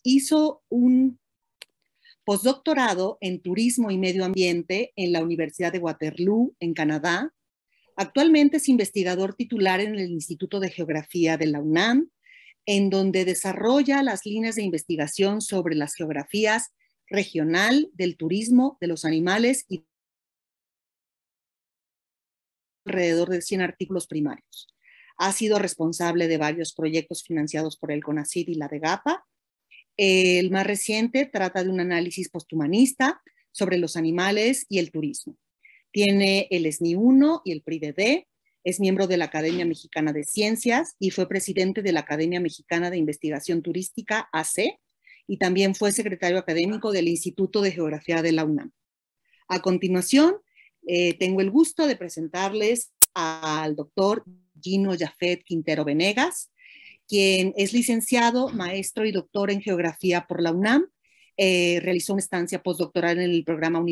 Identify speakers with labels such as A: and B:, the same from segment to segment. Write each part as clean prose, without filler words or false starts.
A: hizo un postdoctorado en turismo y medio ambiente en la Universidad de Waterloo, en Canadá. Actualmente es investigador titular en el Instituto de Geografía de la UNAM, en donde desarrolla las líneas de investigación sobre las geografías regional, del turismo, de los animales y alrededor de 100 artículos primarios. Ha sido responsable de varios proyectos financiados por el CONACYT y la DEGAPA. El más reciente trata de un análisis posthumanista sobre los animales y el turismo. Tiene el SNI 1 y el PRI-DD, es miembro de la Academia Mexicana de Ciencias y fue presidente de la Academia Mexicana de Investigación Turística, AC, y también fue secretario académico del Instituto de Geografía de la UNAM. A continuación, tengo el gusto de presentarles al doctor Gino Yafet Quintero Venegas, quien es licenciado, maestro y doctor en Geografía por la UNAM. Realizó una estancia postdoctoral en el programa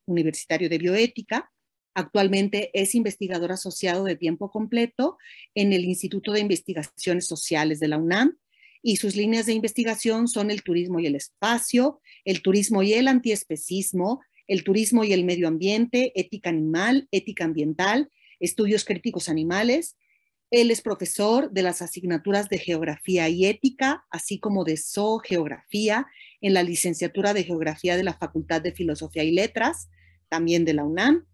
A: universitario de bioética. Actualmente es investigador asociado de tiempo completo en el Instituto de Investigaciones Sociales de la UNAM y sus líneas de investigación son el turismo y el espacio, el turismo y el antiespecismo, el turismo y el medio ambiente, ética animal, ética ambiental, estudios críticos animales. Él es profesor de las asignaturas de Geografía y Ética, así como de Zoogeografía en la licenciatura de Geografía de la Facultad de Filosofía y Letras, también de la UNAM,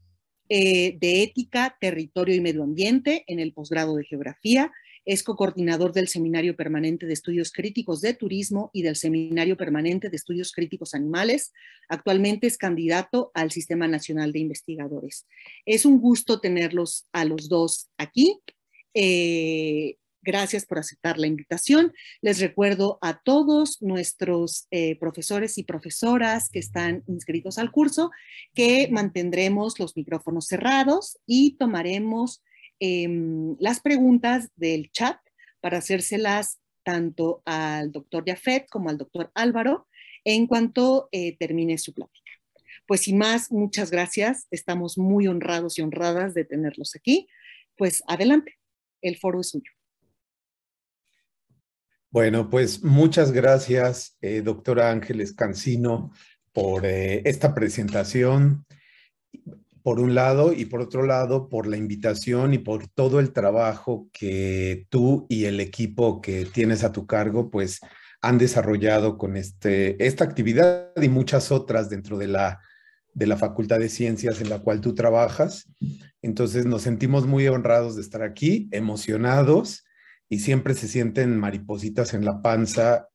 A: de Ética, Territorio y Medio Ambiente en el posgrado de Geografía. Es cocoordinador del Seminario Permanente de Estudios Críticos de Turismo y del Seminario Permanente de Estudios Críticos Animales. Actualmente es candidato al Sistema Nacional de Investigadores. Es un gusto tenerlos a los dos aquí. Gracias por aceptar la invitación. Les recuerdo a todos nuestros profesores y profesoras que están inscritos al curso que mantendremos los micrófonos cerrados y tomaremos las preguntas del chat para hacérselas tanto al doctor Yafet como al doctor Álvaro en cuanto termine su plática. Pues sin más, muchas gracias. Estamos muy honrados y honradas de tenerlos aquí. Pues adelante, el foro es suyo.
B: Bueno, pues muchas gracias, doctora Ángeles Cancino, por esta presentación, por un lado, y por otro lado, por la invitación y por todo el trabajo que tú y el equipo que tienes a tu cargo, pues han desarrollado con esta actividad y muchas otras dentro de la Facultad de Ciencias en la cual tú trabajas. Entonces nos sentimos muy honrados de estar aquí, emocionados, y siempre se sienten maripositas en la panza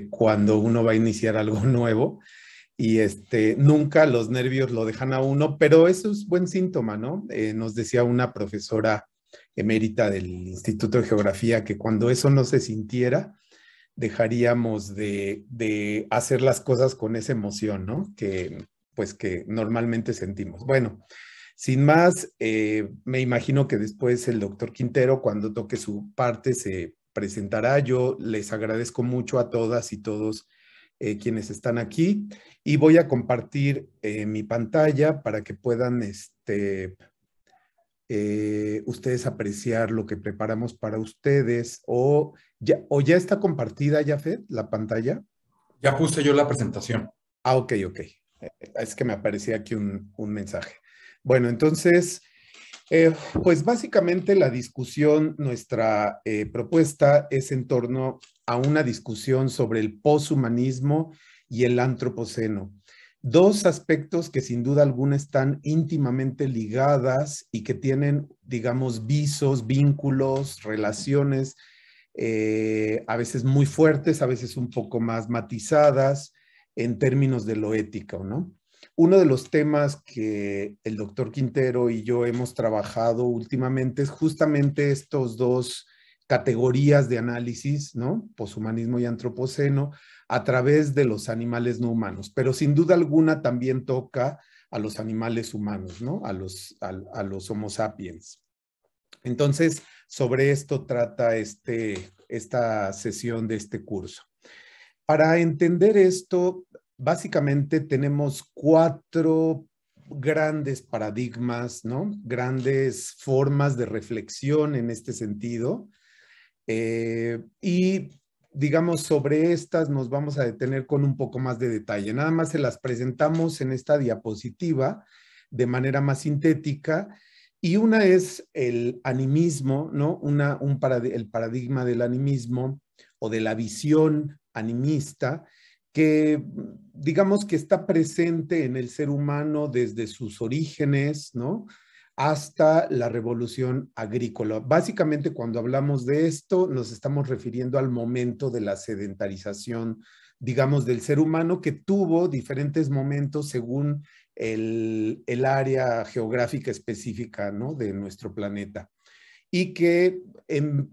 B: cuando uno va a iniciar algo nuevo. Y nunca los nervios lo dejan a uno, pero eso es buen síntoma, ¿no? Nos decía una profesora emérita del Instituto de Geografía que cuando eso no se sintiera, dejaríamos de hacer las cosas con esa emoción, ¿no? Que normalmente sentimos. Bueno, sin más, me imagino que después el doctor Quintero, cuando toque su parte, se presentará. Yo les agradezco mucho a todas y todos quienes están aquí y voy a compartir mi pantalla para que puedan ustedes apreciar lo que preparamos para ustedes. ¿O ya está compartida, Yafet, la pantalla?
C: Ya puse yo la presentación.
B: Ah, ok. Es que me aparecía aquí un mensaje. Bueno, entonces, pues básicamente la discusión, nuestra propuesta es en torno a una discusión sobre el poshumanismo y el antropoceno. Dos aspectos que sin duda alguna están íntimamente ligadas y que tienen, digamos, visos, vínculos, relaciones, a veces muy fuertes, a veces un poco más matizadas en términos de lo ético, ¿no? Uno de los temas que el doctor Quintero y yo hemos trabajado últimamente es justamente estos dos categorías de análisis, ¿no? Poshumanismo y antropoceno, a través de los animales no humanos, pero sin duda alguna también toca a los animales humanos, ¿no? A los Homo sapiens. Entonces, sobre esto trata esta sesión de este curso. Para entender esto, básicamente tenemos cuatro grandes paradigmas, ¿no? Grandes formas de reflexión en este sentido. Y digamos, sobre estas nos vamos a detener con un poco más de detalle. Nada más se las presentamos en esta diapositiva de manera más sintética. Y una es el animismo, ¿no? El paradigma del animismo o de la visión animista, que digamos que está presente en el ser humano desde sus orígenes, ¿no? Hasta la revolución agrícola. Básicamente, cuando hablamos de esto, nos estamos refiriendo al momento de la sedentarización, digamos, del ser humano, que tuvo diferentes momentos según el área geográfica específica, ¿no? De nuestro planeta. Y que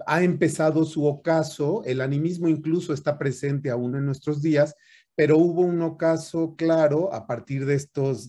B: ha empezado su ocaso, el animismo incluso está presente aún en nuestros días, pero hubo un ocaso claro a partir de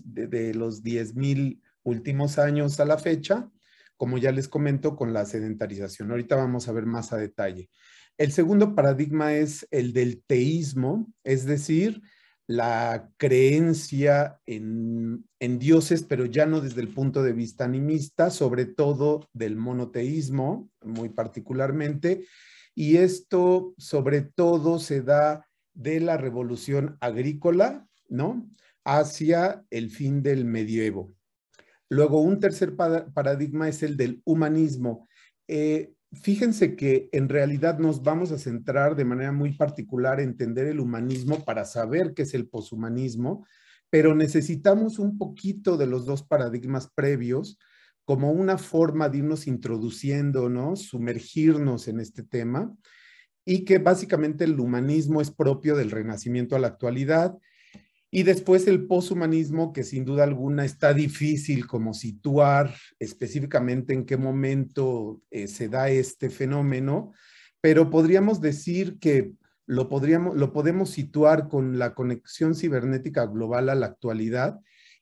B: de los 10,000 últimos años a la fecha, como ya les comento, con la sedentarización. Ahorita vamos a ver más a detalle. El segundo paradigma es el del teísmo, es decir, la creencia en dioses, pero ya no desde el punto de vista animista, sobre todo del monoteísmo, muy particularmente, y esto sobre todo se da de la revolución agrícola, ¿no? Hacia el fin del medievo. Luego, un tercer paradigma es el del humanismo. Fíjense que en realidad nos vamos a centrar de manera muy particular en entender el humanismo para saber qué es el poshumanismo, pero necesitamos un poquito de los dos paradigmas previos como una forma de irnos introduciendo, ¿no? Sumergirnos en este tema, y que básicamente el humanismo es propio del Renacimiento a la actualidad. Y después el poshumanismo, que sin duda alguna está difícil como situar específicamente en qué momento se da este fenómeno, pero podríamos decir que lo podemos situar con la conexión cibernética global a la actualidad,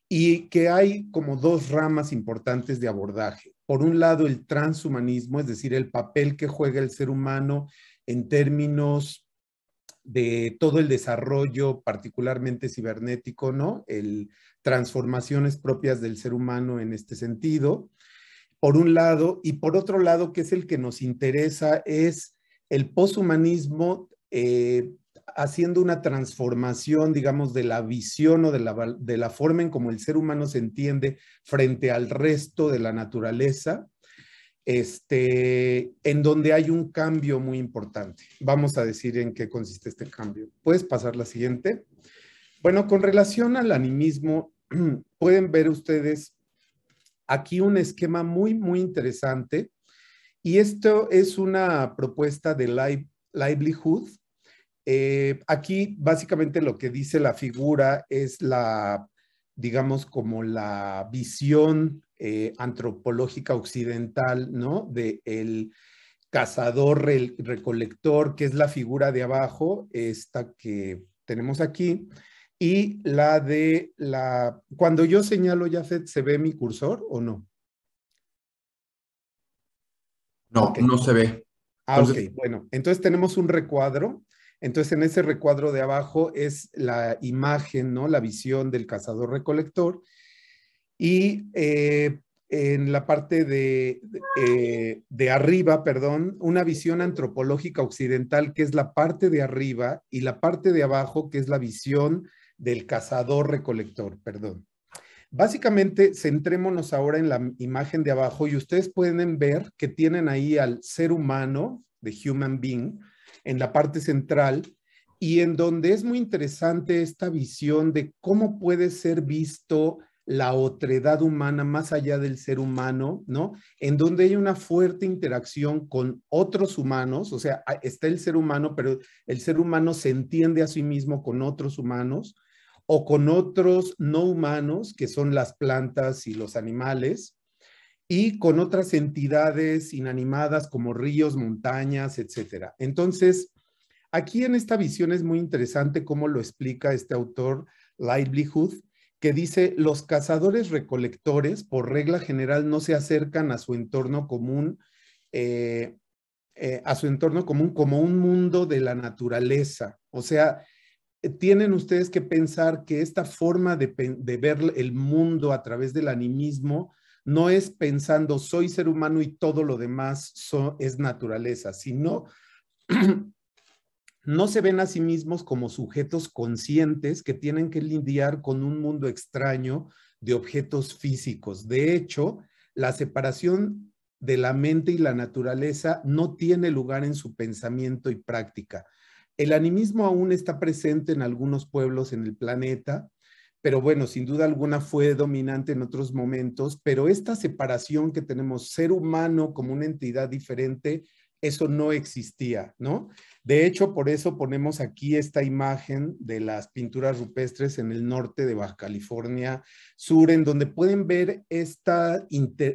B: y que hay como dos ramas importantes de abordaje. Por un lado, el transhumanismo, es decir, el papel que juega el ser humano en términos de todo el desarrollo, particularmente cibernético, ¿no? Transformaciones propias del ser humano en este sentido, por un lado, y por otro lado, que es el que nos interesa, es el poshumanismo haciendo una transformación, digamos, de la visión o de la forma en cómo el ser humano se entiende frente al resto de la naturaleza, en donde hay un cambio muy importante. Vamos a decir en qué consiste este cambio. ¿Puedes pasar la siguiente? Bueno, con relación al animismo, pueden ver ustedes aquí un esquema muy, muy interesante, y esto es una propuesta de livelihood. Aquí básicamente lo que dice la figura es digamos, como la visión antropológica occidental, ¿no? De el cazador recolector, que es la figura de abajo, esta que tenemos aquí, y cuando yo señalo, Jafet, ¿se ve mi cursor o no?
C: No,
B: Ok.
C: no se ve. Entonces,
B: Ok, bueno, entonces tenemos un recuadro. Entonces, en ese recuadro de abajo es la imagen, ¿no? La visión del cazador-recolector. Y en la parte de arriba, perdón, una visión antropológica occidental, que es la parte de arriba, y la parte de abajo, que es la visión del cazador-recolector, perdón. Básicamente, centrémonos ahora en la imagen de abajo, y ustedes pueden ver que tienen ahí al ser humano, de human being, en la parte central, y en donde es muy interesante esta visión de cómo puede ser visto la otredad humana más allá del ser humano, ¿no? En donde hay una fuerte interacción con otros humanos, o sea, está el ser humano, pero el ser humano se entiende a sí mismo con otros humanos, o con otros no humanos, que son las plantas y los animales, y con otras entidades inanimadas como ríos, montañas, etcétera. Entonces, aquí en esta visión es muy interesante cómo lo explica este autor, Livelihood, que dice: los cazadores recolectores, por regla general, no se acercan a su entorno común, como un mundo de la naturaleza. O sea, tienen ustedes que pensar que esta forma de ver el mundo a través del animismo no es pensando soy ser humano y todo lo demás es naturaleza, sino no se ven a sí mismos como sujetos conscientes que tienen que lidiar con un mundo extraño de objetos físicos. De hecho, la separación de la mente y la naturaleza no tiene lugar en su pensamiento y práctica. El animismo aún está presente en algunos pueblos en el planeta, pero bueno, sin duda alguna fue dominante en otros momentos, pero esta separación que tenemos, ser humano como una entidad diferente, eso no existía, ¿no? De hecho, por eso ponemos aquí esta imagen de las pinturas rupestres en el norte de Baja California Sur, en donde pueden ver esta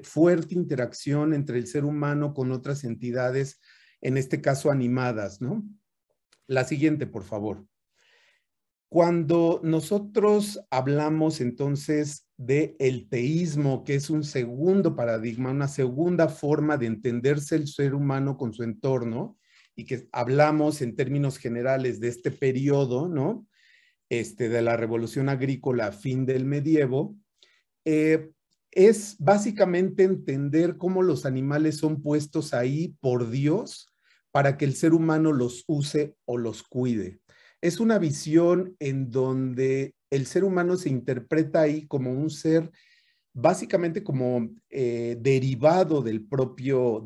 B: fuerte interacción entre el ser humano con otras entidades, en este caso animadas, ¿no? La siguiente, por favor. Cuando nosotros hablamos entonces de el teísmo, que es un segundo paradigma, una segunda forma de entenderse el ser humano con su entorno, y que hablamos en términos generales de este periodo, ¿no? De la revolución agrícola a fin del medievo, es básicamente entender cómo los animales son puestos ahí por Dios para que el ser humano los use o los cuide. Es una visión en donde el ser humano se interpreta ahí como un ser básicamente como derivado de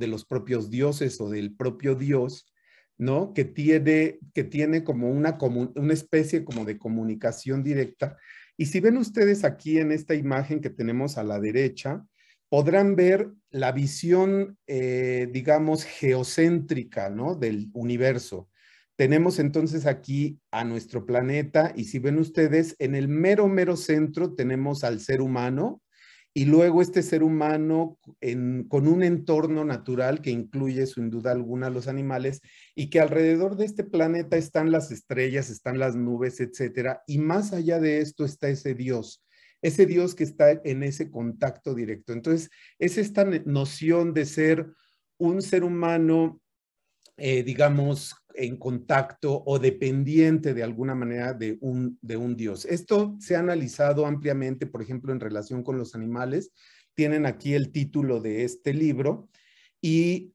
B: los propios dioses o del propio Dios, ¿no? Que tiene como una especie como de comunicación directa. Y si ven ustedes aquí en esta imagen que tenemos a la derecha, podrán ver la visión, digamos, geocéntrica, ¿no? Del universo. Tenemos entonces aquí a nuestro planeta y si ven ustedes, en el mero centro tenemos al ser humano, y luego este ser humano con un entorno natural que incluye sin duda alguna los animales y que alrededor de este planeta están las estrellas, están las nubes, etcétera. Y más allá de esto está ese Dios que está en ese contacto directo. Entonces, es esta noción de ser un ser humano digamos, en contacto o dependiente de alguna manera de un Dios. Esto se ha analizado ampliamente, por ejemplo, en relación con los animales. Tienen aquí el título de este libro y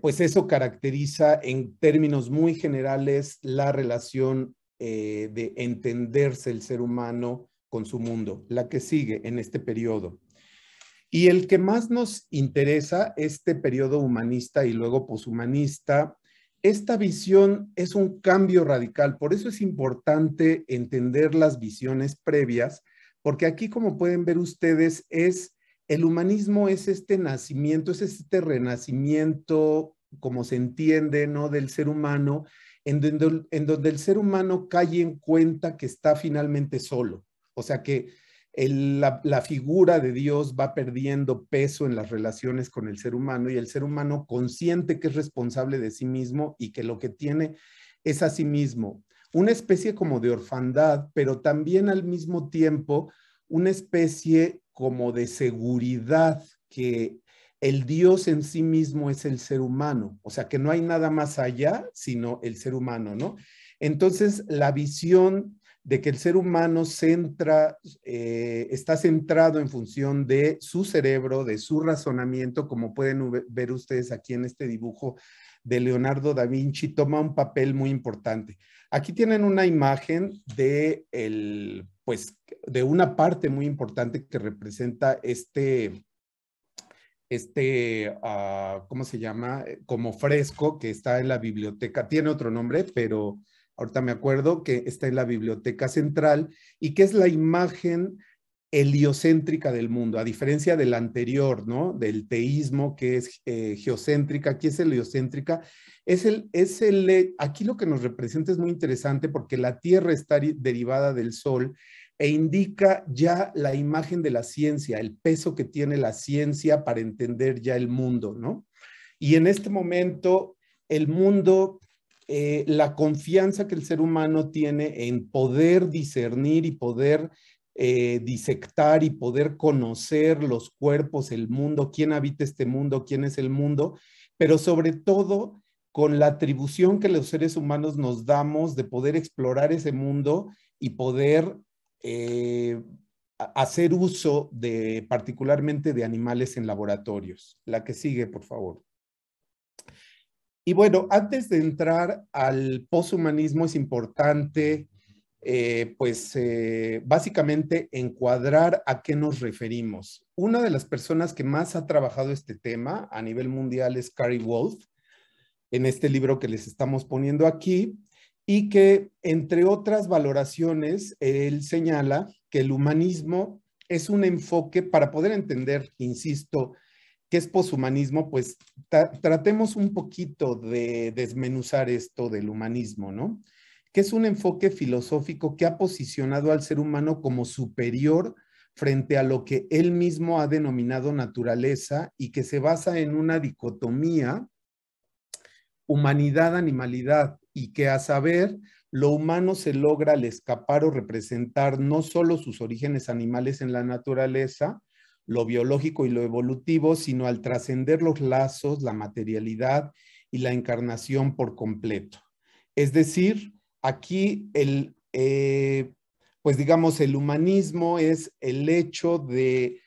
B: pues eso caracteriza en términos muy generales la relación de entenderse el ser humano con su mundo, la que sigue en este periodo. Y el que más nos interesa, este periodo humanista y luego poshumanista, esta visión es un cambio radical. Por eso es importante entender las visiones previas, porque aquí, como pueden ver ustedes, el humanismo es este nacimiento, es este renacimiento, como se entiende, ¿no? Del ser humano, en donde el ser humano cae en cuenta que está finalmente solo. O sea que la figura de Dios va perdiendo peso en las relaciones con el ser humano y el ser humano consciente que es responsable de sí mismo y que lo que tiene es a sí mismo. Una especie como de orfandad, pero también al mismo tiempo una especie como de seguridad que el Dios en sí mismo es el ser humano, o sea que no hay nada más allá sino el ser humano, ¿no? Entonces la visión de que el ser humano está centrado en función de su cerebro, de su razonamiento, como pueden ver ustedes aquí en este dibujo de Leonardo da Vinci, toma un papel muy importante. Aquí tienen una imagen pues, de una parte muy importante que representa ¿cómo se llama? Como fresco que está en la biblioteca. Tiene otro nombre, pero ahorita me acuerdo que está en la Biblioteca Central y que es la imagen heliocéntrica del mundo, a diferencia del anterior, ¿no? Del teísmo, que es geocéntrica, aquí es heliocéntrica. Aquí lo que nos representa es muy interesante porque la Tierra está derivada del Sol e indica ya la imagen de la ciencia, el peso que tiene la ciencia para entender ya el mundo, ¿no? Y en este momento, el mundo, la confianza que el ser humano tiene en poder discernir y poder disectar y poder conocer los cuerpos, el mundo, quién habita este mundo, quién es el mundo, pero sobre todo con la atribución que los seres humanos nos damos de poder explorar ese mundo y poder hacer uso particularmente de animales en laboratorios. La que sigue, por favor. Y bueno, antes de entrar al poshumanismo es importante, básicamente encuadrar a qué nos referimos. Una de las personas que más ha trabajado este tema a nivel mundial es Carey Wolf, en este libro que les estamos poniendo aquí, y que, entre otras valoraciones, él señala que el humanismo es un enfoque para poder entender, insisto, qué es poshumanismo. Pues tratemos un poquito de desmenuzar esto del humanismo, ¿no? Que es un enfoque filosófico que ha posicionado al ser humano como superior frente a lo que él mismo ha denominado naturaleza y que se basa en una dicotomía humanidad-animalidad, y que, a saber, lo humano se logra al escapar o representar no solo sus orígenes animales en la naturaleza, lo biológico y lo evolutivo, sino al trascender los lazos, la materialidad y la encarnación por completo. Es decir, aquí pues digamos, el humanismo es el hecho de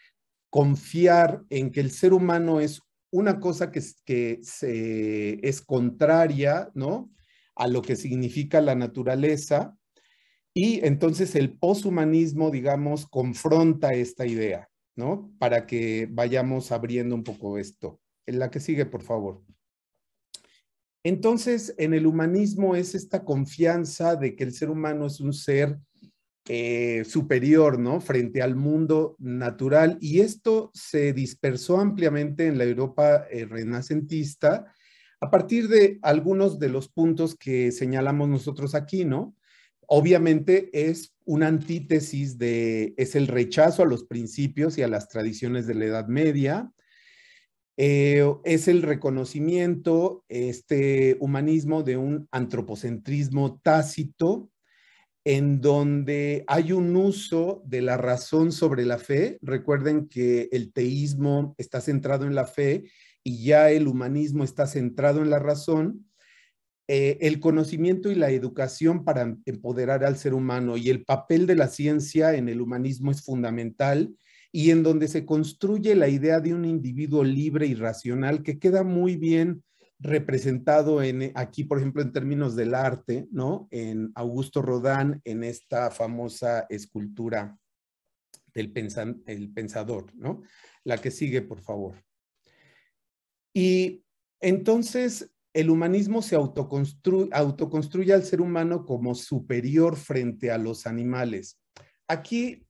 B: confiar en que el ser humano es una cosa es contraria, ¿no?, a lo que significa la naturaleza, y entonces el poshumanismo, digamos, confronta esta idea, ¿no? Para que vayamos abriendo un poco esto. En la que sigue, por favor. Entonces, en el humanismo es esta confianza de que el ser humano es un ser superior, ¿no?, frente al mundo natural, y esto se dispersó ampliamente en la Europa renacentista a partir de algunos de los puntos que señalamos nosotros aquí, ¿no? Obviamente es una antítesis es el rechazo a los principios y a las tradiciones de la Edad Media, es el reconocimiento, este humanismo, de un antropocentrismo tácito, en donde hay un uso de la razón sobre la fe. Recuerden que el teísmo está centrado en la fe y ya el humanismo está centrado en la razón. El conocimiento y la educación para empoderar al ser humano, y el papel de la ciencia en el humanismo es fundamental, y en donde se construye la idea de un individuo libre y racional, que queda muy bien representado aquí, por ejemplo, en términos del arte, ¿no?, en Augusto Rodin, en esta famosa escultura del el pensador, ¿no? La que sigue, por favor. Y entonces el humanismo se autoconstruye al ser humano como superior frente a los animales. Aquí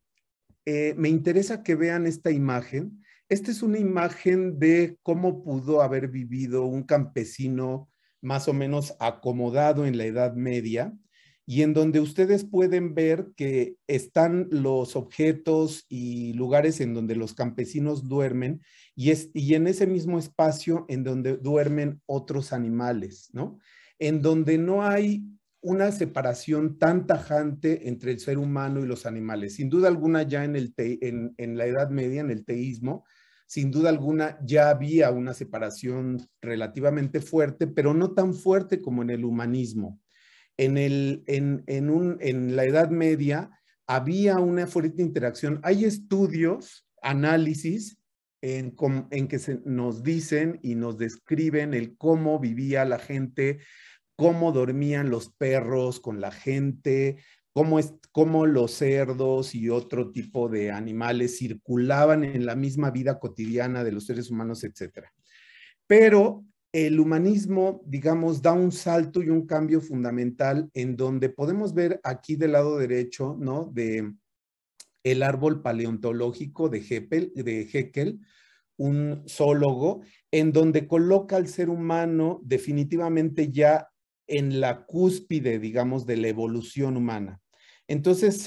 B: me interesa que vean esta imagen. Esta es una imagen de cómo pudo haber vivido un campesino más o menos acomodado en la Edad Media, y en donde ustedes pueden ver que están los objetos y lugares en donde los campesinos duermen, y en ese mismo espacio en donde duermen otros animales, ¿no? En donde no hay una separación tan tajante entre el ser humano y los animales. Sin duda alguna, ya en la Edad Media, en el teísmo, sin duda alguna ya había una separación relativamente fuerte, pero no tan fuerte como en el humanismo. En la Edad Media había una fuerte interacción. Hay estudios, análisis, en que nos dicen y nos describen el cómo vivía la gente, cómo dormían los perros con la gente, cómo los cerdos y otro tipo de animales circulaban en la misma vida cotidiana de los seres humanos, etc. Pero el humanismo, digamos, da un salto y un cambio fundamental, en donde podemos ver aquí del lado derecho, ¿no?, de el árbol paleontológico de Haeckel, un zoólogo, en donde coloca al ser humano definitivamente ya en la cúspide, digamos, de la evolución humana. Entonces,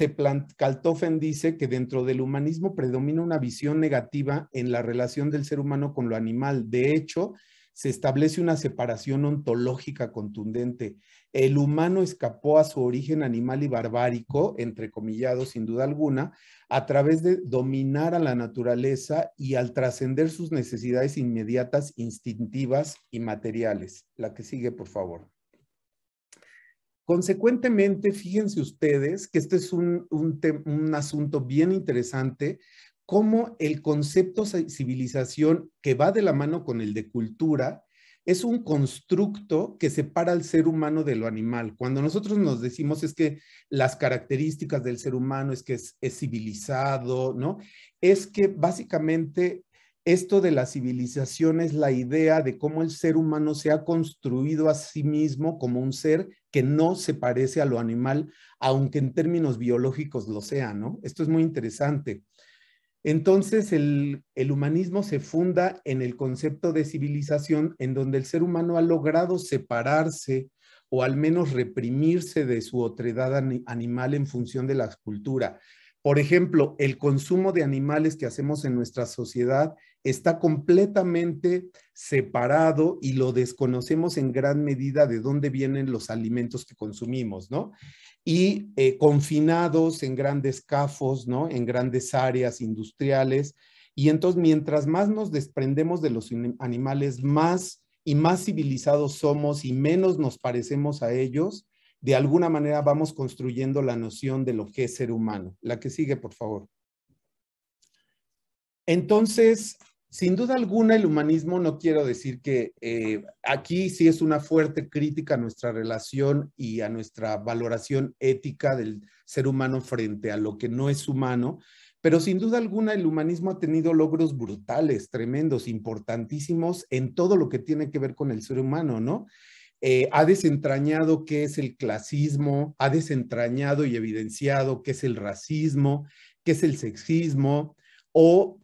B: Kaltofen dice que dentro del humanismo predomina una visión negativa en la relación del ser humano con lo animal. De hecho, se establece una separación ontológica contundente. El humano escapó a su origen animal y barbárico, entrecomillado sin duda alguna, a través de dominar a la naturaleza y al trascender sus necesidades inmediatas, instintivas y materiales. La que sigue, por favor. Consecuentemente, fíjense ustedes que este es un asunto bien interesante, cómo el concepto de civilización, que va de la mano con el de cultura, es un constructo que separa al ser humano de lo animal. Cuando nosotros nos decimos es que las características del ser humano es que es civilizado, ¿no? Es que básicamente esto de la civilización es la idea de cómo el ser humano se ha construido a sí mismo como un ser que no se parece a lo animal, aunque en términos biológicos lo sea, ¿no? Esto es muy interesante. Entonces, el humanismo se funda en el concepto de civilización, en donde el ser humano ha logrado separarse o al menos reprimirse de su otredad animal en función de la cultura. Por ejemplo, el consumo de animales que hacemos en nuestra sociedad está completamente separado y lo desconocemos en gran medida de dónde vienen los alimentos que consumimos, ¿no? Y confinados en grandes cafos, ¿no? En grandes áreas industriales. Y entonces, mientras más nos desprendemos de los animales, más y más civilizados somos y menos nos parecemos a ellos, de alguna manera vamos construyendo la noción de lo que es ser humano. La que sigue, por favor. Entonces, sin duda alguna, el humanismo, no quiero decir que aquí sí es una fuerte crítica a nuestra relación y a nuestra valoración ética del ser humano frente a lo que no es humano, pero sin duda alguna el humanismo ha tenido logros brutales, tremendos, importantísimos en todo lo que tiene que ver con el ser humano, ¿no? Ha desentrañado qué es el clasismo, ha desentrañado y evidenciado qué es el racismo, qué es el sexismo, o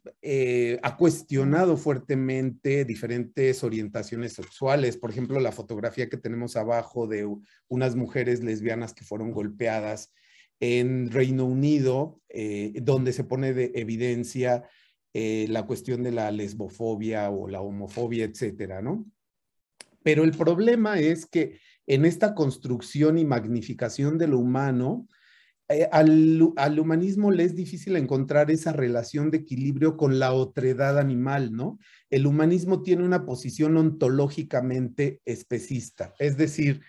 B: ha cuestionado fuertemente diferentes orientaciones sexuales. Por ejemplo, la fotografía que tenemos abajo de unas mujeres lesbianas que fueron golpeadas en Reino Unido, donde se pone de evidencia la cuestión de la lesbofobia o la homofobia, etcétera, ¿no? Pero el problema es que en esta construcción y magnificación de lo humano, al humanismo le es difícil encontrar esa relación de equilibrio con la otredad animal, ¿no? El humanismo tiene una posición ontológicamente especista, es decir,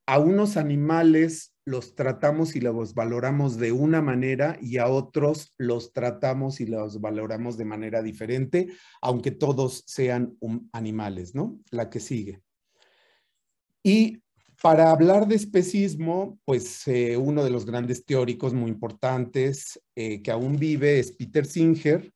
B: a unos animales los tratamos y los valoramos de una manera y a otros los tratamos y los valoramos de manera diferente, aunque todos sean animales, ¿no? La que sigue. Y para hablar de especismo, pues uno de los grandes teóricos muy importantes que aún vive es Peter Singer,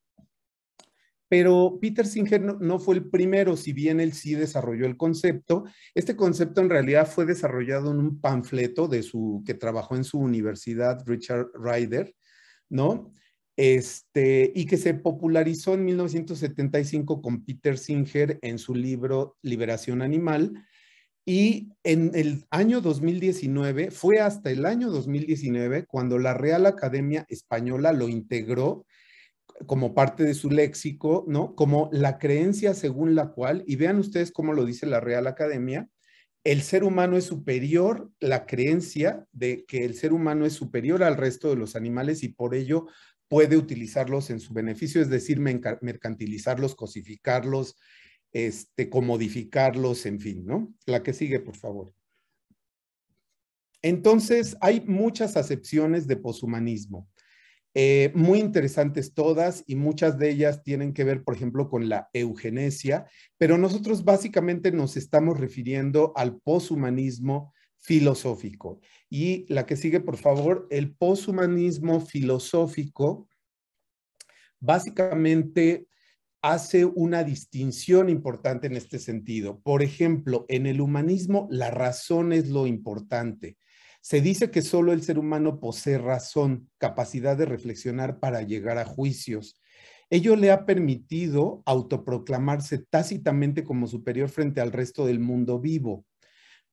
B: pero Peter Singer no fue el primero, si bien él sí desarrolló el concepto. Este concepto en realidad fue desarrollado en un panfleto que trabajó en su universidad, Richard Ryder, ¿no? Y que se popularizó en 1975 con Peter Singer en su libro Liberación Animal. Y en el año 2019, fue hasta el año 2019 cuando la Real Academia Española lo integró como parte de su léxico, ¿no? Como la creencia según la cual, y vean ustedes cómo lo dice la Real Academia, el ser humano es superior, la creencia de que el ser humano es superior al resto de los animales y por ello puede utilizarlos en su beneficio, es decir, mercantilizarlos, cosificarlos, comodificarlos, en fin, ¿no? La que sigue, por favor. Entonces, hay muchas acepciones de poshumanismo, muy interesantes todas y muchas de ellas tienen que ver, por ejemplo, con la eugenesia, pero nosotros básicamente nos estamos refiriendo al poshumanismo filosófico. Y la que sigue, por favor, el poshumanismo filosófico básicamente hace una distinción importante en este sentido. Por ejemplo, en el humanismo, la razón es lo importante. Se dice que solo el ser humano posee razón, capacidad de reflexionar para llegar a juicios. Ello le ha permitido autoproclamarse tácitamente como superior frente al resto del mundo vivo.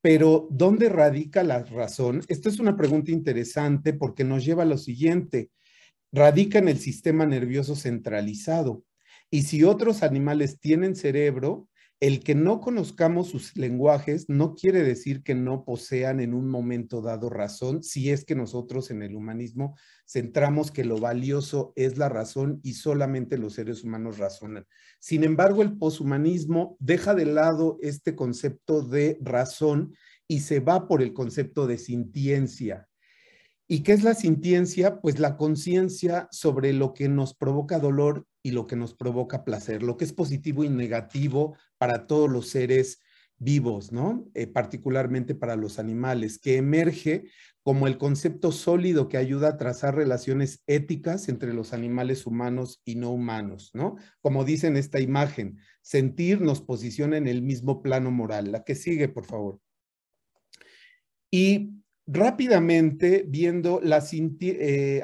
B: Pero, ¿dónde radica la razón? Esta es una pregunta interesante porque nos lleva a lo siguiente. Radica en el sistema nervioso centralizado. Y si otros animales tienen cerebro, el que no conozcamos sus lenguajes no quiere decir que no posean en un momento dado razón, si es que nosotros en el humanismo centramos que lo valioso es la razón y solamente los seres humanos razonan. Sin embargo, el poshumanismo deja de lado este concepto de razón y se va por el concepto de sintiencia. ¿Y qué es la sintiencia? Pues la conciencia sobre lo que nos provoca dolor y lo que nos provoca placer, lo que es positivo y negativo para todos los seres vivos, ¿no? Particularmente para los animales, que emerge como el concepto sólido que ayuda a trazar relaciones éticas entre los animales humanos y no humanos, ¿no? Como dice en esta imagen, sentir nos posiciona en el mismo plano moral. La que sigue, por favor. Y rápidamente, viendo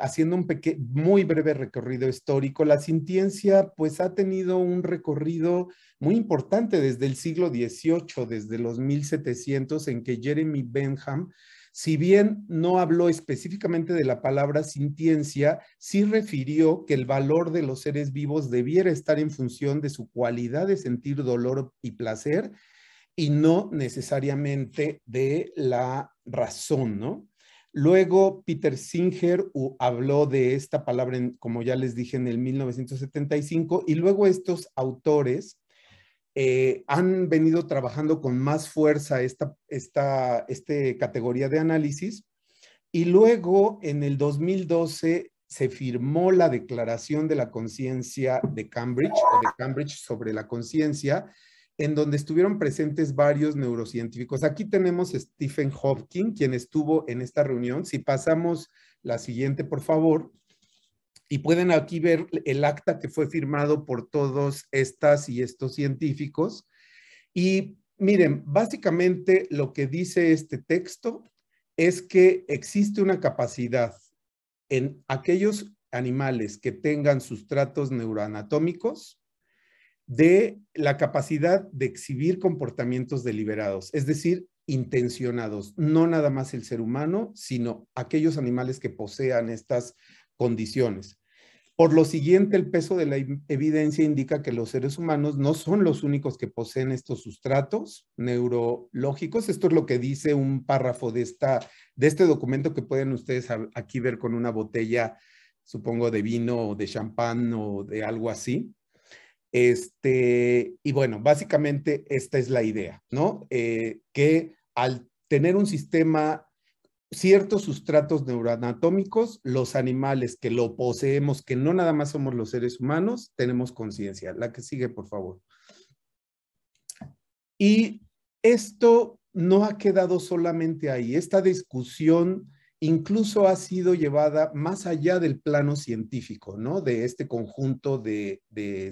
B: haciendo un muy breve recorrido histórico, la sintiencia pues ha tenido un recorrido muy importante desde el siglo XVIII, desde los 1700, en que Jeremy Bentham, si bien no habló específicamente de la palabra sintiencia, sí refirió que el valor de los seres vivos debiera estar en función de su cualidad de sentir dolor y placer, y no necesariamente de la razón, ¿no? Luego Peter Singer habló de esta palabra, como ya les dije, en el 1975, y luego estos autores han venido trabajando con más fuerza esta categoría de análisis, y luego en el 2012 se firmó la Declaración de la Conciencia de Cambridge, o de Cambridge sobre la conciencia, en donde estuvieron presentes varios neurocientíficos. Aquí tenemos a Stephen Hawking, quien estuvo en esta reunión. Si pasamos la siguiente, por favor. Y pueden aquí ver el acta que fue firmado por todos estas y estos científicos. Y miren, básicamente lo que dice este texto es que existe una capacidad en aquellos animales que tengan sustratos neuroanatómicos de la capacidad de exhibir comportamientos deliberados, es decir, intencionados, no nada más el ser humano, sino aquellos animales que posean estas condiciones. Por lo siguiente, el peso de la evidencia indica que los seres humanos no son los únicos que poseen estos sustratos neurológicos. Esto es lo que dice un párrafo de este documento que pueden ustedes aquí ver con una botella, supongo, de vino o de champán o de algo así. Y bueno, básicamente esta es la idea, ¿no? Que al tener un sistema, ciertos sustratos neuroanatómicos, los animales que lo poseemos, que no nada más somos los seres humanos, tenemos conciencia. La que sigue, por favor. Y esto no ha quedado solamente ahí. Esta discusión incluso ha sido llevada más allá del plano científico, ¿no? De este conjunto de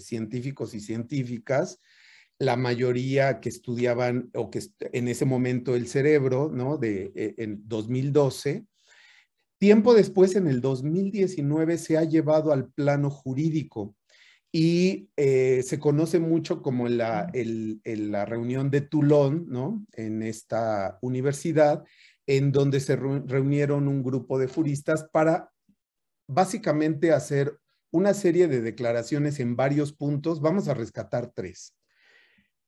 B: científicos y científicas, la mayoría que estudiaban o que en ese momento el cerebro, ¿no? En 2012. Tiempo después, en el 2019, se ha llevado al plano jurídico y se conoce mucho como la reunión de Toulon, ¿no? En esta universidad, en donde se reunieron un grupo de juristas para básicamente hacer una serie de declaraciones en varios puntos. Vamos a rescatar 3.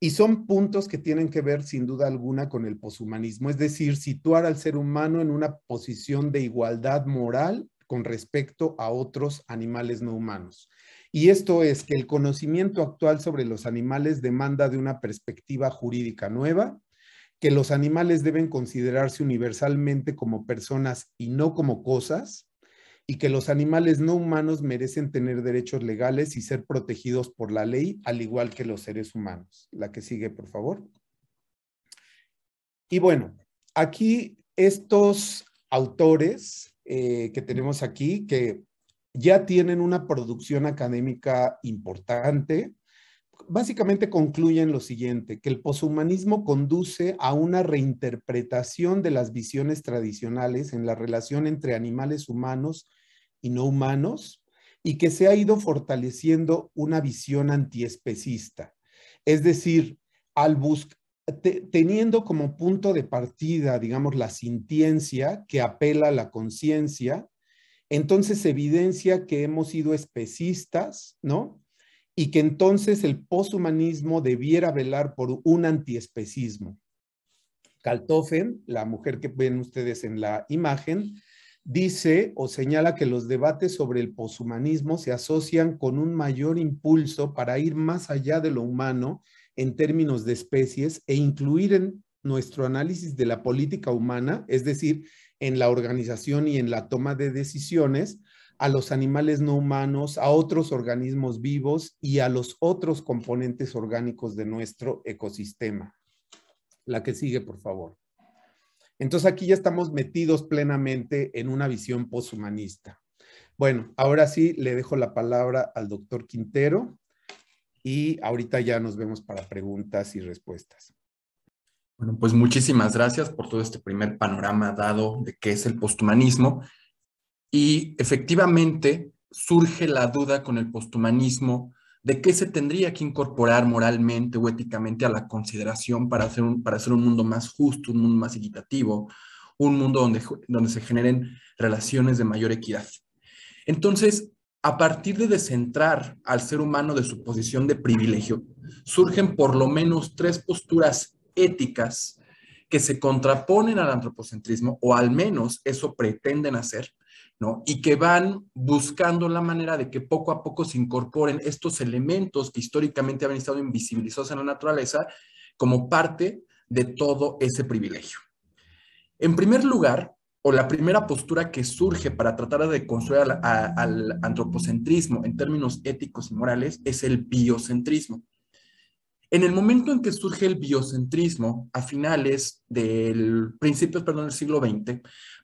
B: Y son puntos que tienen que ver sin duda alguna con el poshumanismo, es decir, situar al ser humano en una posición de igualdad moral con respecto a otros animales no humanos. Y esto es que el conocimiento actual sobre los animales demanda de una perspectiva jurídica nueva, que los animales deben considerarse universalmente como personas y no como cosas, y que los animales no humanos merecen tener derechos legales y ser protegidos por la ley, al igual que los seres humanos. La que sigue, por favor. Y bueno, aquí estos autores que tenemos aquí, que ya tienen una producción académica importante, básicamente concluyen lo siguiente, que el poshumanismo conduce a una reinterpretación de las visiones tradicionales en la relación entre animales humanos y no humanos, y que se ha ido fortaleciendo una visión antiespecista. Es decir, teniendo como punto de partida, digamos, la sintiencia que apela a la conciencia, entonces se evidencia que hemos sido especistas, ¿no? Y que entonces el poshumanismo debiera velar por un antiespecismo. Kaltofen, la mujer que ven ustedes en la imagen, dice o señala que los debates sobre el poshumanismo se asocian con un mayor impulso para ir más allá de lo humano en términos de especies e incluir en nuestro análisis de la política humana, es decir, en la organización y en la toma de decisiones, a los animales no humanos, a otros organismos vivos y a los otros componentes orgánicos de nuestro ecosistema. La que sigue, por favor. Entonces aquí ya estamos metidos plenamente en una visión poshumanista. Bueno, ahora sí le dejo la palabra al doctor Quintero y ahorita ya nos vemos para preguntas y respuestas.
C: Bueno, pues muchísimas gracias por todo este primer panorama dado de qué es el posthumanismo. Y efectivamente surge la duda con el posthumanismo de qué se tendría que incorporar moralmente o éticamente a la consideración para hacer un mundo más justo, un mundo más equitativo, un mundo donde se generen relaciones de mayor equidad. Entonces, a partir de descentrar al ser humano de su posición de privilegio, surgen por lo menos tres posturas éticas que se contraponen al antropocentrismo, o al menos eso pretenden hacer, ¿no? Y que van buscando la manera de que poco a poco se incorporen estos elementos que históricamente habían estado invisibilizados en la naturaleza como parte de todo ese privilegio. En primer lugar, o la primera postura que surge para tratar de construir al antropocentrismo en términos éticos y morales es el biocentrismo. En el momento en que surge el biocentrismo, a finales del siglo XX,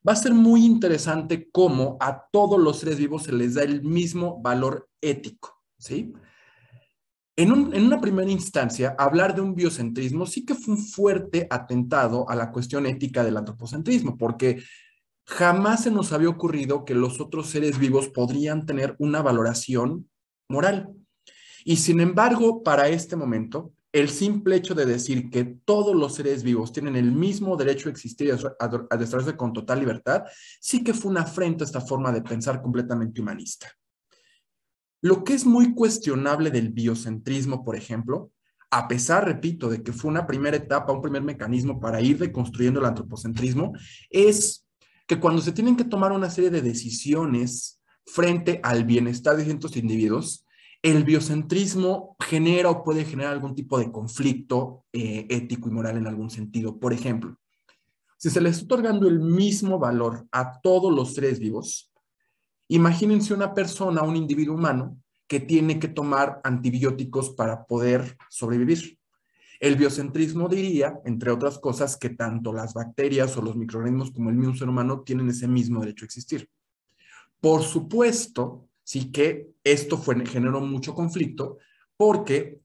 C: va a ser muy interesante cómo a todos los seres vivos se les da el mismo valor ético, ¿sí? En una primera instancia, hablar de un biocentrismo sí que fue un fuerte atentado a la cuestión ética del antropocentrismo, porque jamás se nos había ocurrido que los otros seres vivos podrían tener una valoración moral. Y sin embargo, para este momento, el simple hecho de decir que todos los seres vivos tienen el mismo derecho a existir y a desarrollarse con total libertad, sí que fue una afrenta a esta forma de pensar completamente humanista. Lo que es muy cuestionable del biocentrismo, por ejemplo, a pesar, repito, de que fue una primera etapa, un primer mecanismo para ir deconstruyendo el antropocentrismo, es que cuando se tienen que tomar una serie de decisiones frente al bienestar de ciertos individuos, el biocentrismo genera o puede generar algún tipo de conflicto ético y moral en algún sentido. Por ejemplo, si se le está otorgando el mismo valor a todos los seres vivos, imagínense una persona, un individuo humano, que tiene que tomar antibióticos para poder sobrevivir. El biocentrismo diría, entre otras cosas, que tanto las bacterias o los microorganismos como el mismo ser humano tienen ese mismo derecho a existir. Por supuesto, sí que esto generó mucho conflicto porque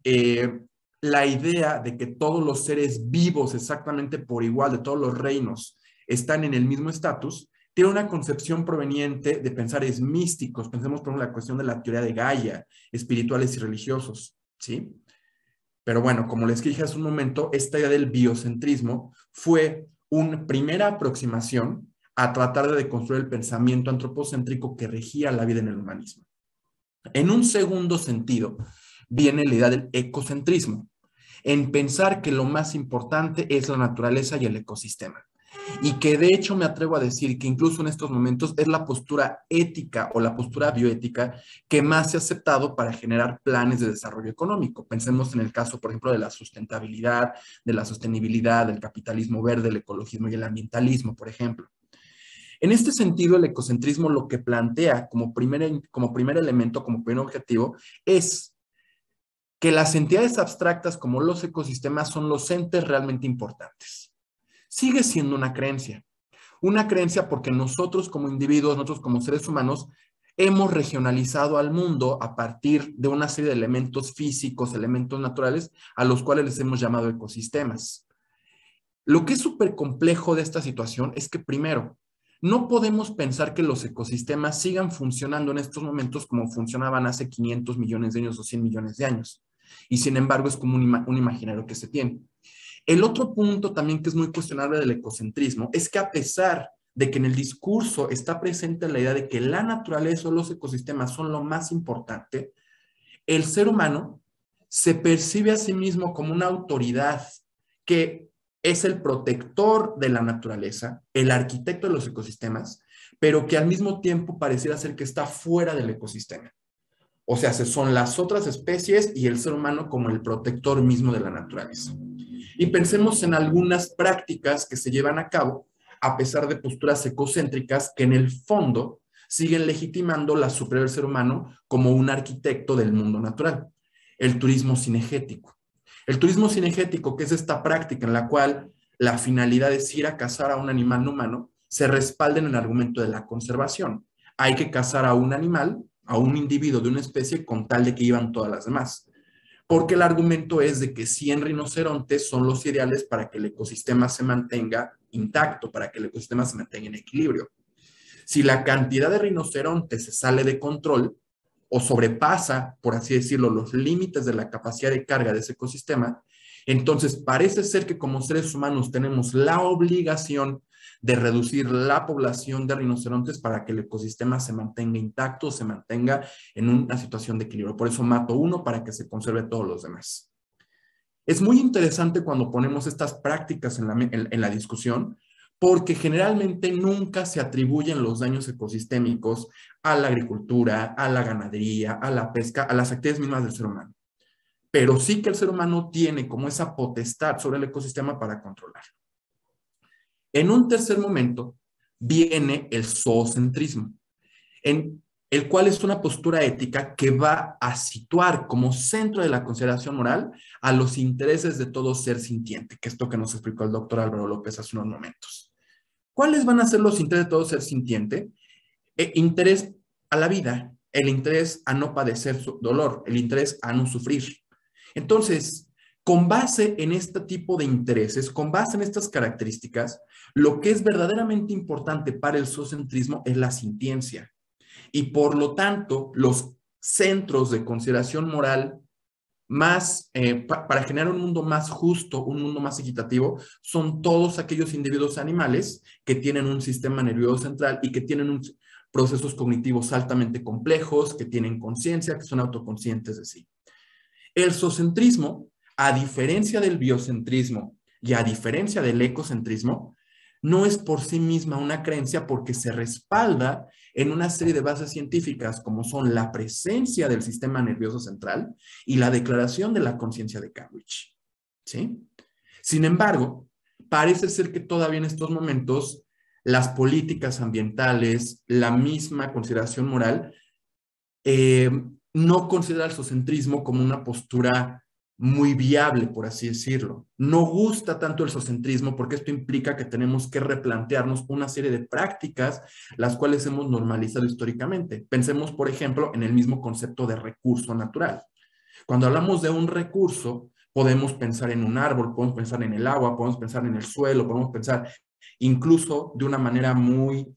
C: la idea de que todos los seres vivos exactamente por igual de todos los reinos están en el mismo estatus, tiene una concepción proveniente de pensares místicos. Pensemos por ejemplo en la cuestión de la teoría de Gaia, espirituales y religiosos, ¿sí? Pero bueno, como les dije hace un momento, esta idea del biocentrismo fue una primera aproximación a tratar de deconstruir el pensamiento antropocéntrico que regía la vida en el humanismo. En un segundo sentido, viene la idea del ecocentrismo, en pensar que lo más importante es la naturaleza y el ecosistema. Y que de hecho me atrevo a decir que incluso en estos momentos es la postura ética o la postura bioética que más se ha aceptado para generar planes de desarrollo económico. Pensemos en el caso, por ejemplo, de la sustentabilidad, de la sostenibilidad, del capitalismo verde, el ecologismo y el ambientalismo, por ejemplo. En este sentido, el ecocentrismo lo que plantea como primer elemento, como primer objetivo, es que las entidades abstractas como los ecosistemas son los entes realmente importantes. Sigue siendo una creencia porque nosotros como individuos, nosotros como seres humanos, hemos regionalizado al mundo a partir de una serie de elementos físicos, elementos naturales, a los cuales les hemos llamado ecosistemas. Lo que es súper complejo de esta situación es que primero, no podemos pensar que los ecosistemas sigan funcionando en estos momentos como funcionaban hace 500 millones de años o 100 millones de años. Y sin embargo es como un imaginario que se tiene. El otro punto también que es muy cuestionable del ecocentrismo es que a pesar de que en el discurso está presente la idea de que la naturaleza o los ecosistemas son lo más importante, el ser humano se percibe a sí mismo como una autoridad que es el protector de la naturaleza, el arquitecto de los ecosistemas, pero que al mismo tiempo pareciera ser que está fuera del ecosistema. O sea, son las otras especies y el ser humano como el protector mismo de la naturaleza. Y pensemos en algunas prácticas que se llevan a cabo a pesar de posturas ecocéntricas que en el fondo siguen legitimando la superior del ser humano como un arquitecto del mundo natural. El turismo cinegético. El turismo cinegético, que es esta práctica en la cual la finalidad es ir a cazar a un animal no humano, se respalda en el argumento de la conservación. Hay que cazar a un animal, a un individuo de una especie, con tal de que vivan todas las demás. Porque el argumento es de que 100 rinocerontes son los ideales para que el ecosistema se mantenga intacto, para que el ecosistema se mantenga en equilibrio. Si la cantidad de rinocerontes se sale de control o sobrepasa, por así decirlo, los límites de la capacidad de carga de ese ecosistema, entonces parece ser que como seres humanos tenemos la obligación de reducir la población de rinocerontes para que el ecosistema se mantenga intacto, se mantenga en una situación de equilibrio. Por eso mato uno para que se conserve todos los demás. Es muy interesante cuando ponemos estas prácticas en la discusión, porque generalmente nunca se atribuyen los daños ecosistémicos a la agricultura, a la ganadería, a la pesca, a las actividades mismas del ser humano. Pero sí que el ser humano tiene como esa potestad sobre el ecosistema para controlarlo. En un tercer momento viene el zoocentrismo, en el cual es una postura ética que va a situar como centro de la consideración moral a los intereses de todo ser sintiente, que es esto que nos explicó el doctor Álvaro López hace unos momentos. ¿Cuáles van a ser los intereses de todo ser sintiente? Interés a la vida, el interés a no padecer dolor, el interés a no sufrir. Entonces, con base en este tipo de intereses, con base en estas características, lo que es verdaderamente importante para el zoocentrismo es la sintiencia. Y por lo tanto, los centros de consideración moral más, para generar un mundo más justo, un mundo más equitativo, son todos aquellos individuos animales que tienen un sistema nervioso central y que tienen procesos cognitivos altamente complejos, que tienen conciencia, que son autoconscientes de sí. El zoocentrismo, a diferencia del biocentrismo y a diferencia del ecocentrismo, no es por sí misma una creencia porque se respalda en una serie de bases científicas como son la presencia del sistema nervioso central y la declaración de la conciencia de Cambridge. ¿Sí? Sin embargo, parece ser que todavía en estos momentos las políticas ambientales, la misma consideración moral, no considera el zoocentrismo como una postura muy viable, por así decirlo. No gusta tanto el zoocentrismo porque esto implica que tenemos que replantearnos una serie de prácticas las cuales hemos normalizado históricamente. Pensemos, por ejemplo, en el mismo concepto de recurso natural. Cuando hablamos de un recurso, podemos pensar en un árbol, podemos pensar en el agua, podemos pensar en el suelo, podemos pensar incluso de una manera muy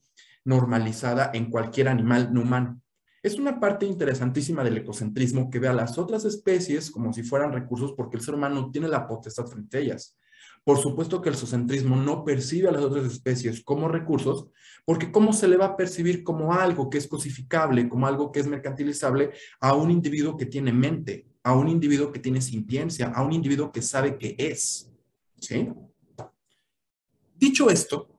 C: normalizada en cualquier animal no humano. Es una parte interesantísima del ecocentrismo que ve a las otras especies como si fueran recursos porque el ser humano tiene la potestad frente a ellas. Por supuesto que el zoocentrismo no percibe a las otras especies como recursos porque ¿cómo se le va a percibir como algo que es cosificable, como algo que es mercantilizable a un individuo que tiene mente, a un individuo que tiene sintiencia, a un individuo que sabe qué es? ¿Sí? Dicho esto,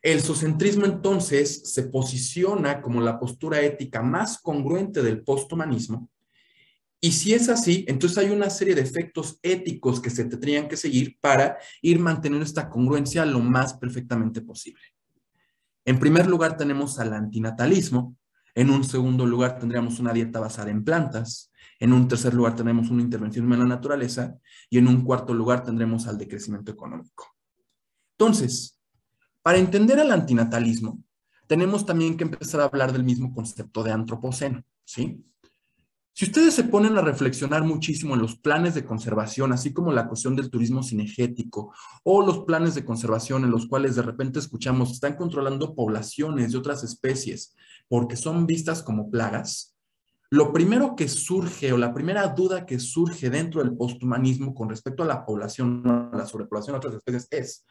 C: el zoocentrismo entonces se posiciona como la postura ética más congruente del posthumanismo, y si es así, entonces hay una serie de efectos éticos que se tendrían que seguir para ir manteniendo esta congruencia lo más perfectamente posible. En primer lugar tenemos al antinatalismo, en un segundo lugar tendríamos una dieta basada en plantas, en un tercer lugar tenemos una intervención en la naturaleza y en un cuarto lugar tendremos al decrecimiento económico. Entonces, para entender el antinatalismo, tenemos también que empezar a hablar del mismo concepto de antropoceno, ¿sí? Si ustedes se ponen a reflexionar muchísimo en los planes de conservación, así como la cuestión del turismo cinegético o los planes de conservación en los cuales de repente escuchamos están controlando poblaciones de otras especies porque son vistas como plagas, lo primero que surge o la primera duda que surge dentro del posthumanismo con respecto a la población, a la sobrepoblación de otras especies es: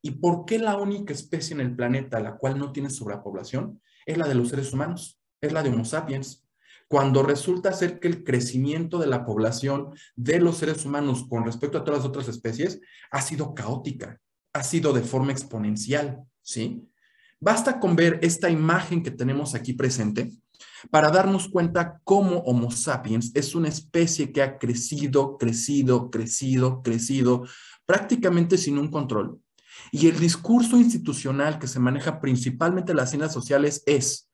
C: ¿y por qué la única especie en el planeta la cual no tiene sobrepoblación es la de los seres humanos? Es la de Homo sapiens. Cuando resulta ser que el crecimiento de la población de los seres humanos con respecto a todas las otras especies ha sido caótica, ha sido de forma exponencial, ¿sí? Basta con ver esta imagen que tenemos aquí presente para darnos cuenta cómo Homo sapiens es una especie que ha crecido, prácticamente sin un control. Y el discurso institucional que se maneja principalmente en las ciencias sociales es: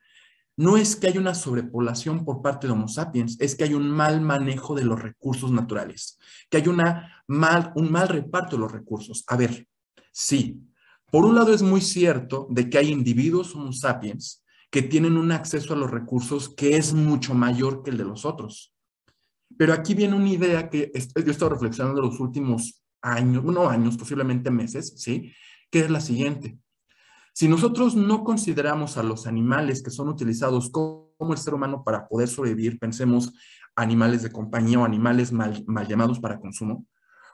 C: no es que haya una sobrepoblación por parte de Homo sapiens, es que hay un mal manejo de los recursos naturales, que hay un mal reparto de los recursos. A ver, sí, por un lado es muy cierto de que hay individuos Homo sapiens que tienen un acceso a los recursos que es mucho mayor que el de los otros. Pero aquí viene una idea que yo he estado reflexionando en los últimos años, no años, posiblemente meses, ¿sí? Que es la siguiente. Si nosotros no consideramos a los animales que son utilizados como el ser humano para poder sobrevivir, pensemos animales de compañía o animales mal llamados para consumo,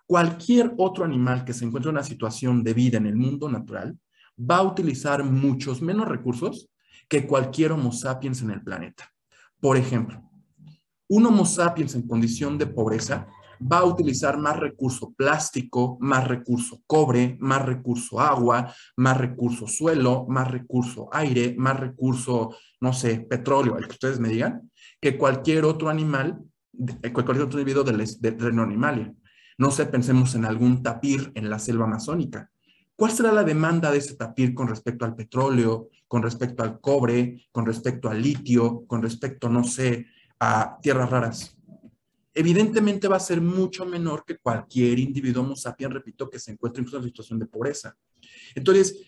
C: cualquier otro animal que se encuentre en una situación de vida en el mundo natural va a utilizar muchos menos recursos que cualquier Homo sapiens en el planeta. Por ejemplo, un Homo sapiens en condición de pobreza va a utilizar más recurso plástico, más recurso cobre, más recurso agua, más recurso suelo, más recurso aire, más recurso, no sé, petróleo, el que ustedes me digan, que cualquier otro animal, cualquier otro individuo del reino animal. No sé, pensemos en algún tapir en la selva amazónica. ¿Cuál será la demanda de ese tapir con respecto al petróleo, con respecto al cobre, con respecto al litio, con respecto, no sé, a tierras raras? Evidentemente va a ser mucho menor que cualquier individuo Homo sapiens, repito, que se encuentre incluso en situación de pobreza. Entonces,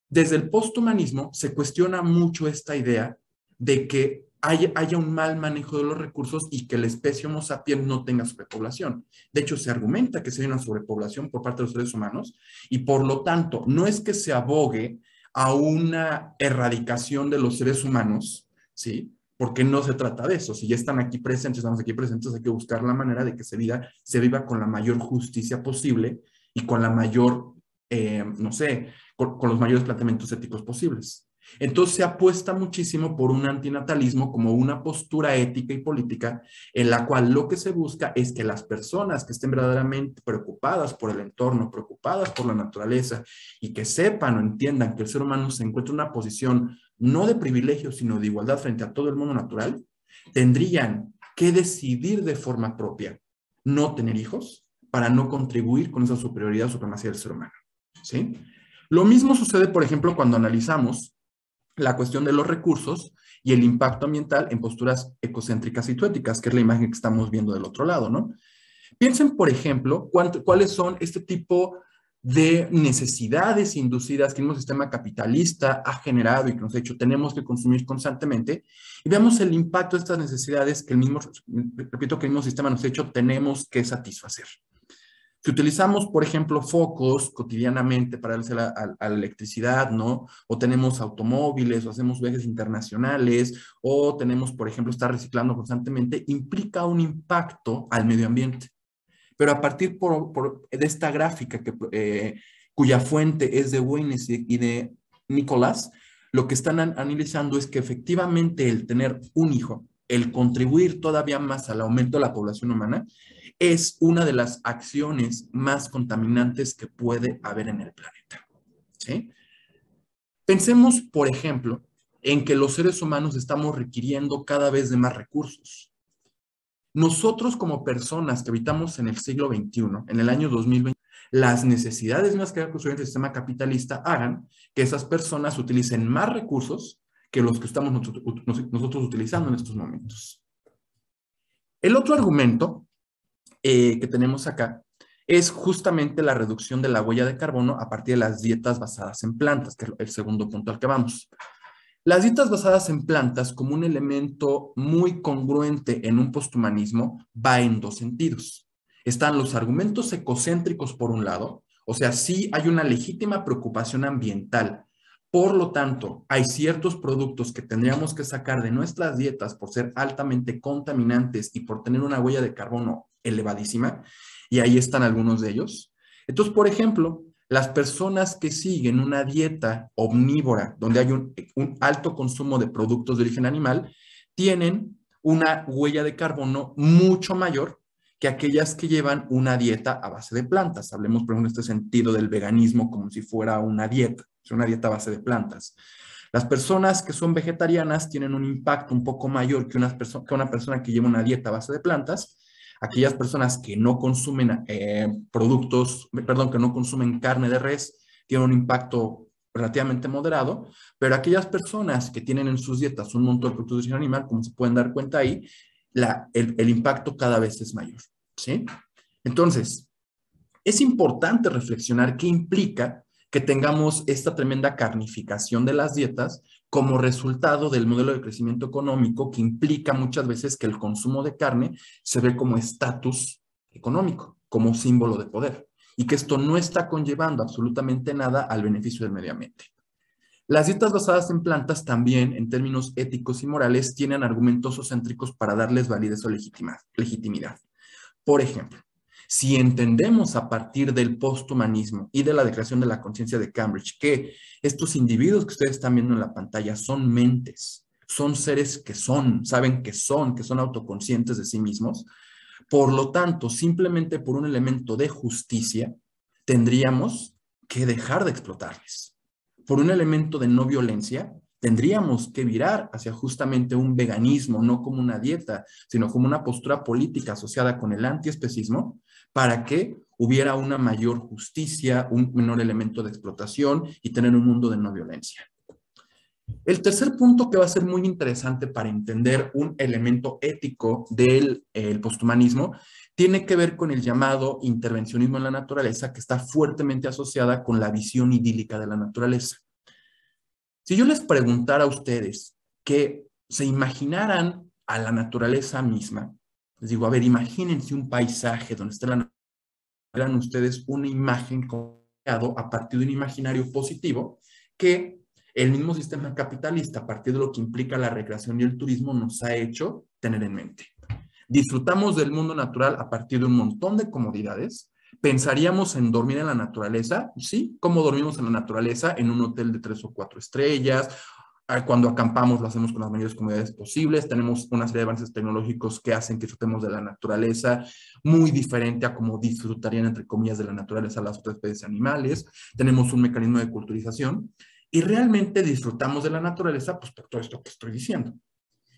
C: desde el posthumanismo se cuestiona mucho esta idea de que haya un mal manejo de los recursos y que la especie Homo sapiens no tenga sobrepoblación. De hecho, se argumenta que hay una sobrepoblación por parte de los seres humanos y por lo tanto no es que se abogue a una erradicación de los seres humanos, ¿sí? Porque no se trata de eso. Si ya están aquí presentes, estamos aquí presentes, hay que buscar la manera de que se viva con la mayor justicia posible y con la mayor, no sé, con los mayores planteamientos éticos posibles. Entonces se apuesta muchísimo por un antinatalismo como una postura ética y política en la cual lo que se busca es que las personas que estén verdaderamente preocupadas por el entorno, preocupadas por la naturaleza y que sepan o entiendan que el ser humano se encuentra en una posición no de privilegio, sino de igualdad frente a todo el mundo natural, tendrían que decidir de forma propia no tener hijos para no contribuir con esa superioridad o supremacía del ser humano, ¿sí? Lo mismo sucede, por ejemplo, cuando analizamos la cuestión de los recursos y el impacto ambiental en posturas ecocéntricas y tuéticas, que es la imagen que estamos viendo del otro lado, ¿no? Piensen, por ejemplo, cuáles son este tipo de necesidades inducidas que el mismo sistema capitalista ha generado y que nos ha hecho tenemos que consumir constantemente, y veamos el impacto de estas necesidades que repito, que el mismo sistema nos ha hecho tenemos que satisfacer. Si utilizamos, por ejemplo, focos cotidianamente para darse a la electricidad, ¿no? O tenemos automóviles, o hacemos viajes internacionales, o tenemos, por ejemplo, estar reciclando constantemente, implica un impacto al medio ambiente. Pero a partir de esta gráfica cuya fuente es de Weynes y de Nicolás, lo que están analizando es que efectivamente el tener un hijo, el contribuir todavía más al aumento de la población humana, es una de las acciones más contaminantes que puede haber en el planeta, ¿sí? Pensemos, por ejemplo, en que los seres humanos estamos requiriendo cada vez de más recursos. Nosotros como personas que habitamos en el siglo XXI, en el año 2020, las necesidades más que construir el sistema capitalista hagan que esas personas utilicen más recursos que los que estamos nosotros utilizando en estos momentos. El otro argumento que tenemos acá es justamente la reducción de la huella de carbono a partir de las dietas basadas en plantas, que es el segundo punto al que vamos. Las dietas basadas en plantas, como un elemento muy congruente en un posthumanismo, va en dos sentidos. Están los argumentos ecocéntricos por un lado, o sea, sí hay una legítima preocupación ambiental. Por lo tanto, hay ciertos productos que tendríamos que sacar de nuestras dietas por ser altamente contaminantes y por tener una huella de carbono elevadísima, y ahí están algunos de ellos. Entonces, por ejemplo, las personas que siguen una dieta omnívora, donde hay un alto consumo de productos de origen animal, tienen una huella de carbono mucho mayor que aquellas que llevan una dieta a base de plantas. Hablemos, por ejemplo, en este sentido del veganismo como si fuera una dieta a base de plantas. Las personas que son vegetarianas tienen un impacto un poco mayor que una persona que lleva una dieta a base de plantas. Aquellas personas que no consumen que no consumen carne de res, tienen un impacto relativamente moderado, pero aquellas personas que tienen en sus dietas un montón de productos de origen animal, como se pueden dar cuenta ahí, el impacto cada vez es mayor, ¿sí? Entonces, es importante reflexionar qué implica que tengamos esta tremenda carnificación de las dietas como resultado del modelo de crecimiento económico que implica muchas veces que el consumo de carne se ve como estatus económico, como símbolo de poder, y que esto no está conllevando absolutamente nada al beneficio del medio ambiente. Las dietas basadas en plantas también, en términos éticos y morales, tienen argumentos océntricos para darles validez o legitimidad. Por ejemplo, si entendemos a partir del posthumanismo y de la Declaración de la Conciencia de Cambridge que estos individuos que ustedes están viendo en la pantalla son mentes, son seres que saben que son autoconscientes de sí mismos, por lo tanto, simplemente por un elemento de justicia, tendríamos que dejar de explotarles. Por un elemento de no violencia, tendríamos que virar hacia justamente un veganismo, no como una dieta, sino como una postura política asociada con el antiespecismo, para que hubiera una mayor justicia, un menor elemento de explotación y tener un mundo de no violencia. El tercer punto que va a ser muy interesante para entender un elemento ético del posthumanismo tiene que ver con el llamado intervencionismo en la naturaleza, que está fuertemente asociada con la visión idílica de la naturaleza. Si yo les preguntara a ustedes que se imaginaran a la naturaleza misma, les digo, a ver, imagínense un paisaje donde está la naturaleza, vean ustedes una imagen creada a partir de un imaginario positivo que el mismo sistema capitalista, a partir de lo que implica la recreación y el turismo, nos ha hecho tener en mente. Disfrutamos del mundo natural a partir de un montón de comodidades. ¿Pensaríamos en dormir en la naturaleza? Sí, ¿cómo dormimos en la naturaleza? En un hotel de 3 o 4 estrellas. Cuando acampamos lo hacemos con las mayores comodidades posibles. Tenemos una serie de avances tecnológicos que hacen que disfrutemos de la naturaleza muy diferente a como disfrutarían, entre comillas, de la naturaleza las otras especies animales. Tenemos un mecanismo de culturización y realmente disfrutamos de la naturaleza pues por todo esto que estoy diciendo.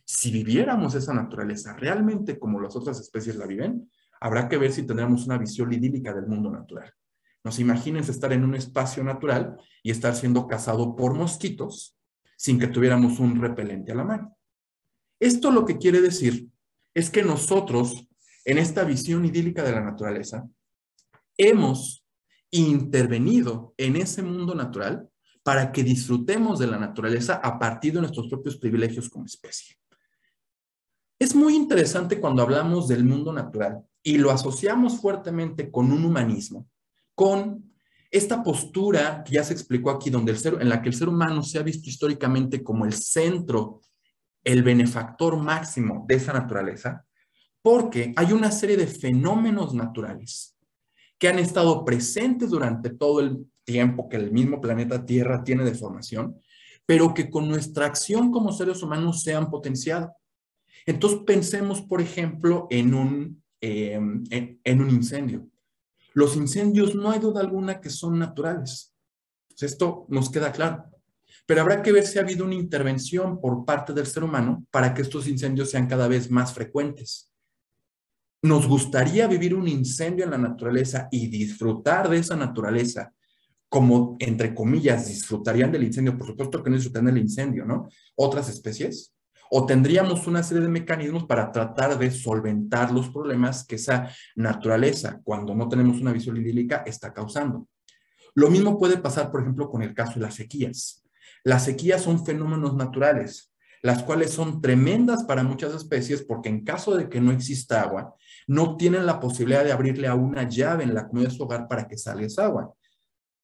C: Si viviéramos esa naturaleza realmente como las otras especies la viven, habrá que ver si tendremos una visión idílica del mundo natural. Nos imagínense estar en un espacio natural y estar siendo cazado por mosquitos sin que tuviéramos un repelente a la mano. Esto lo que quiere decir es que nosotros, en esta visión idílica de la naturaleza, hemos intervenido en ese mundo natural para que disfrutemos de la naturaleza a partir de nuestros propios privilegios como especie. Es muy interesante cuando hablamos del mundo natural y lo asociamos fuertemente con un humanismo, con esta postura que ya se explicó aquí, en la que el ser humano se ha visto históricamente como el centro, el benefactor máximo de esa naturaleza, porque hay una serie de fenómenos naturales que han estado presentes durante todo el tiempo que el mismo planeta Tierra tiene de formación, pero que con nuestra acción como seres humanos se han potenciado. Entonces pensemos, por ejemplo, en un incendio. Los incendios no hay duda alguna que son naturales. Pues esto nos queda claro. Pero habrá que ver si ha habido una intervención por parte del ser humano para que estos incendios sean cada vez más frecuentes. Nos gustaría vivir un incendio en la naturaleza y disfrutar de esa naturaleza como, entre comillas, disfrutarían del incendio. Por supuesto que no disfrutan del incendio, ¿no? Otras especies. O tendríamos una serie de mecanismos para tratar de solventar los problemas que esa naturaleza, cuando no tenemos una visión idílica, está causando. Lo mismo puede pasar, por ejemplo, con el caso de las sequías. Las sequías son fenómenos naturales, las cuales son tremendas para muchas especies porque en caso de que no exista agua, no tienen la posibilidad de abrirle a una llave en la comida de su hogar para que salga esa agua,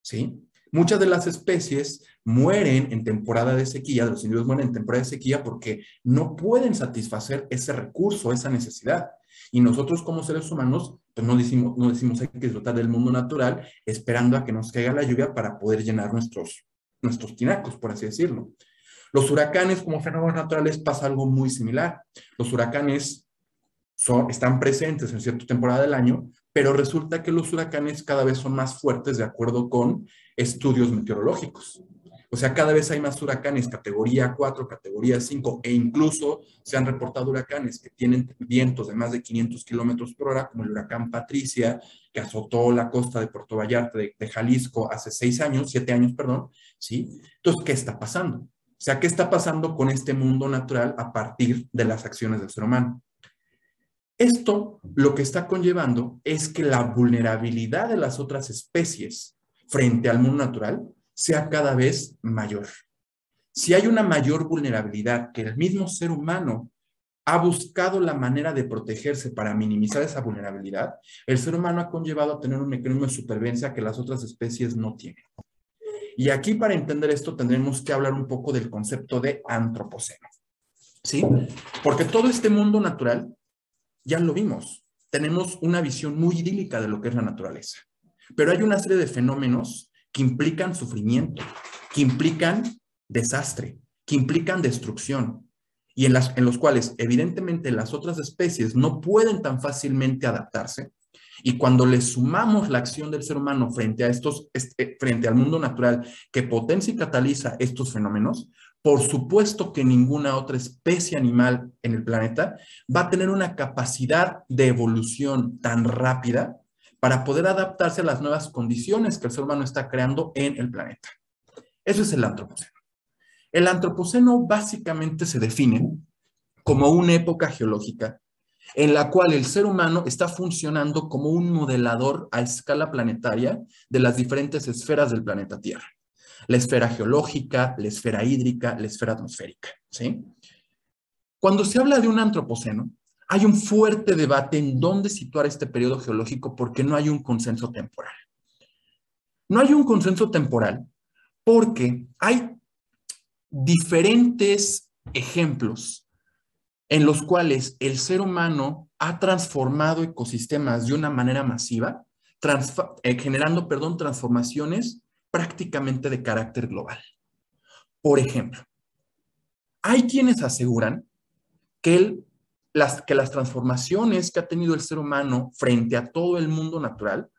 C: ¿sí? Muchas de las especies mueren en temporada de sequía, los individuos mueren en temporada de sequía porque no pueden satisfacer ese recurso, esa necesidad. Y nosotros como seres humanos, pues no decimos hay que disfrutar del mundo natural esperando a que nos caiga la lluvia para poder llenar nuestros tinacos, por así decirlo. Los huracanes como fenómenos naturales pasa algo muy similar. Los huracanes están presentes en cierta temporada del año, pero resulta que los huracanes cada vez son más fuertes de acuerdo con estudios meteorológicos. O sea, cada vez hay más huracanes categoría 4, categoría 5, e incluso se han reportado huracanes que tienen vientos de más de 500 kilómetros por hora, como el huracán Patricia, que azotó la costa de Puerto Vallarta, de Jalisco, hace 7 años, perdón, ¿sí? Entonces, ¿qué está pasando? O sea, ¿qué está pasando con este mundo natural a partir de las acciones del ser humano? Esto lo que está conllevando es que la vulnerabilidad de las otras especies frente al mundo natural sea cada vez mayor. Si hay una mayor vulnerabilidad que el mismo ser humano ha buscado la manera de protegerse para minimizar esa vulnerabilidad, el ser humano ha conllevado a tener un mecanismo de supervivencia que las otras especies no tienen. Y aquí, para entender esto, tendremos que hablar un poco del concepto de antropoceno, ¿sí? Porque todo este mundo natural, ya lo vimos, tenemos una visión muy idílica de lo que es la naturaleza. Pero hay una serie de fenómenos que implican sufrimiento, que implican desastre, que implican destrucción, y en los cuales evidentemente las otras especies no pueden tan fácilmente adaptarse, y cuando le sumamos la acción del ser humano frente a frente al mundo natural que potencia y cataliza estos fenómenos, por supuesto que ninguna otra especie animal en el planeta va a tener una capacidad de evolución tan rápida para poder adaptarse a las nuevas condiciones que el ser humano está creando en el planeta. Eso es el antropoceno. El antropoceno básicamente se define como una época geológica en la cual el ser humano está funcionando como un modelador a escala planetaria de las diferentes esferas del planeta Tierra. La esfera geológica, la esfera hídrica, la esfera atmosférica, ¿sí? Cuando se habla de un antropoceno, hay un fuerte debate en dónde situar este periodo geológico porque no hay un consenso temporal. No hay un consenso temporal porque hay diferentes ejemplos en los cuales el ser humano ha transformado ecosistemas de una manera masiva, generando, transformaciones prácticamente de carácter global. Por ejemplo, hay quienes aseguran que las transformaciones que ha tenido el ser humano frente a todo el mundo natural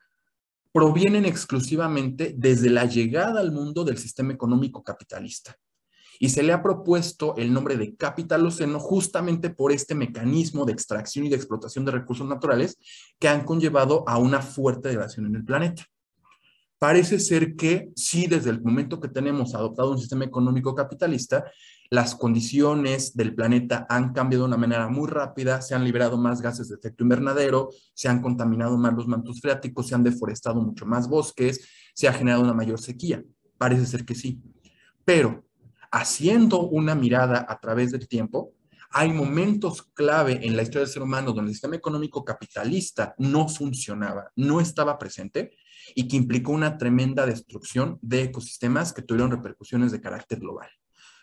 C: provienen exclusivamente desde la llegada al mundo del sistema económico capitalista. Y se le ha propuesto el nombre de capitaloceno justamente por este mecanismo de extracción y de explotación de recursos naturales que han conllevado a una fuerte degradación en el planeta. Parece ser que sí, desde el momento que tenemos adoptado un sistema económico capitalista, las condiciones del planeta han cambiado de una manera muy rápida, se han liberado más gases de efecto invernadero, se han contaminado más los mantos freáticos, se han deforestado mucho más bosques, se ha generado una mayor sequía. Parece ser que sí. Pero haciendo una mirada a través del tiempo, hay momentos clave en la historia del ser humano donde el sistema económico capitalista no funcionaba, no estaba presente y que implicó una tremenda destrucción de ecosistemas que tuvieron repercusiones de carácter global.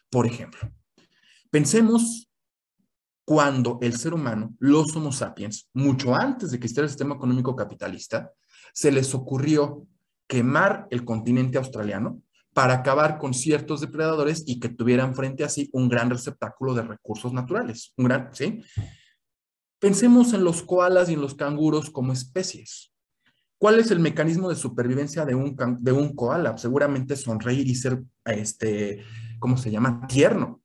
C: Por ejemplo, pensemos cuando el ser humano, los Homo sapiens, mucho antes de que existiera el sistema económico capitalista, se les ocurrió quemar el continente australiano para acabar con ciertos depredadores y que tuvieran frente a sí un gran receptáculo de recursos naturales. ¿Sí? Pensemos en los koalas y en los canguros como especies. ¿Cuál es el mecanismo de supervivencia de un koala? Seguramente sonreír y ser, ¿cómo se llama? Tierno.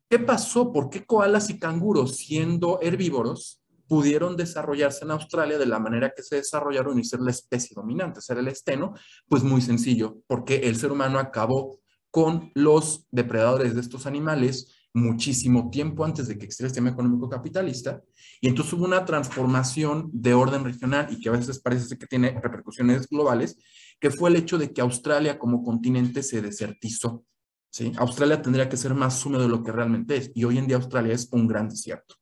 C: ¿Qué pasó? ¿Por qué koalas y canguros, siendo herbívoros, pudieron desarrollarse en Australia de la manera que se desarrollaron y ser la especie dominante, ser el esteno? Pues muy sencillo, porque el ser humano acabó con los depredadores de estos animales muchísimo tiempo antes de que existiera el sistema económico capitalista, y entonces hubo una transformación de orden regional y que a veces parece que tiene repercusiones globales, que fue el hecho de que Australia como continente se desertizó. ¿Sí? Australia tendría que ser más húmedo de lo que realmente es, y hoy en día Australia es un gran desierto.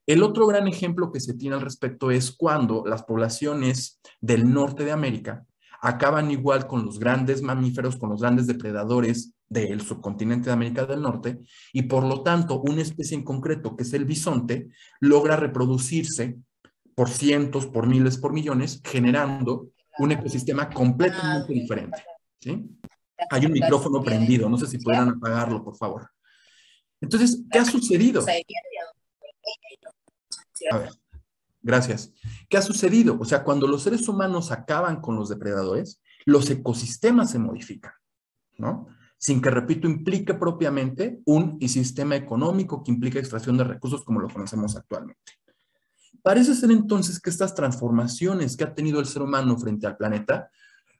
C: El otro gran ejemplo que se tiene al respecto es cuando las poblaciones del norte de América acaban igual con los grandes mamíferos, con los grandes depredadores del subcontinente de América del Norte, y por lo tanto una especie en concreto, que es el bisonte, logra reproducirse por cientos, por miles, por millones, generando un ecosistema completamente diferente. ¿Sí? Hay un micrófono prendido, no sé si pudieran apagarlo, por favor. Entonces, ¿qué ha sucedido? A ver, gracias. ¿Qué ha sucedido? O sea, cuando los seres humanos acaban con los depredadores, los ecosistemas se modifican, ¿no? sin que, repito, implique propiamente un sistema económico que implica extracción de recursos como lo conocemos actualmente. Parece ser entonces que estas transformaciones que ha tenido el ser humano frente al planeta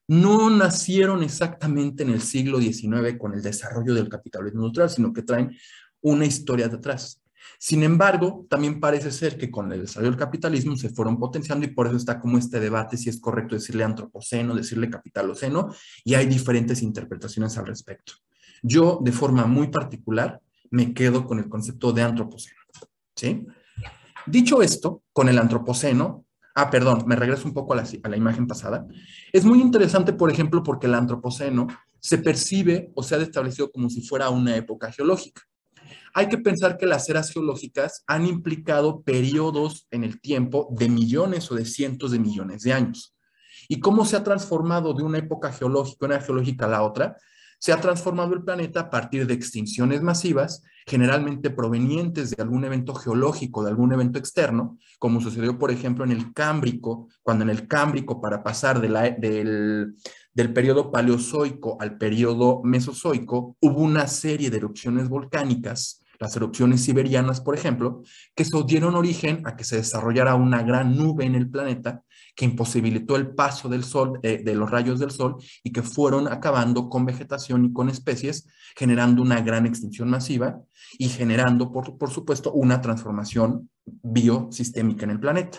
C: no nacieron exactamente en el siglo XIX con el desarrollo del capitalismo industrial, sino que traen una historia detrás. Sin embargo, también parece ser que con el desarrollo del capitalismo se fueron potenciando y por eso está como este debate si es correcto decirle antropoceno, decirle capitaloceno, y hay diferentes interpretaciones al respecto. Yo, de forma muy particular, me quedo con el concepto de antropoceno, ¿sí? Dicho esto, con el antropoceno, perdón, me regreso un poco a la imagen pasada, es muy interesante, por ejemplo, porque el antropoceno se percibe o se ha establecido como si fuera una época geológica. Hay que pensar que las eras geológicas han implicado periodos en el tiempo de millones o de cientos de millones de años. ¿Y cómo se ha transformado de una época geológica, una geológica a la otra? Se ha transformado el planeta a partir de extinciones masivas, generalmente provenientes de algún evento geológico, de algún evento externo, como sucedió, por ejemplo, en el Cámbrico, cuando en el Cámbrico, para pasar del periodo paleozoico al periodo mesozoico, hubo una serie de erupciones volcánicas, las erupciones siberianas, por ejemplo, que dieron origen a que se desarrollara una gran nube en el planeta que imposibilitó el paso del sol, de los rayos del sol, y que fueron acabando con vegetación y con especies, generando una gran extinción masiva y generando, por supuesto, una transformación biosistémica en el planeta.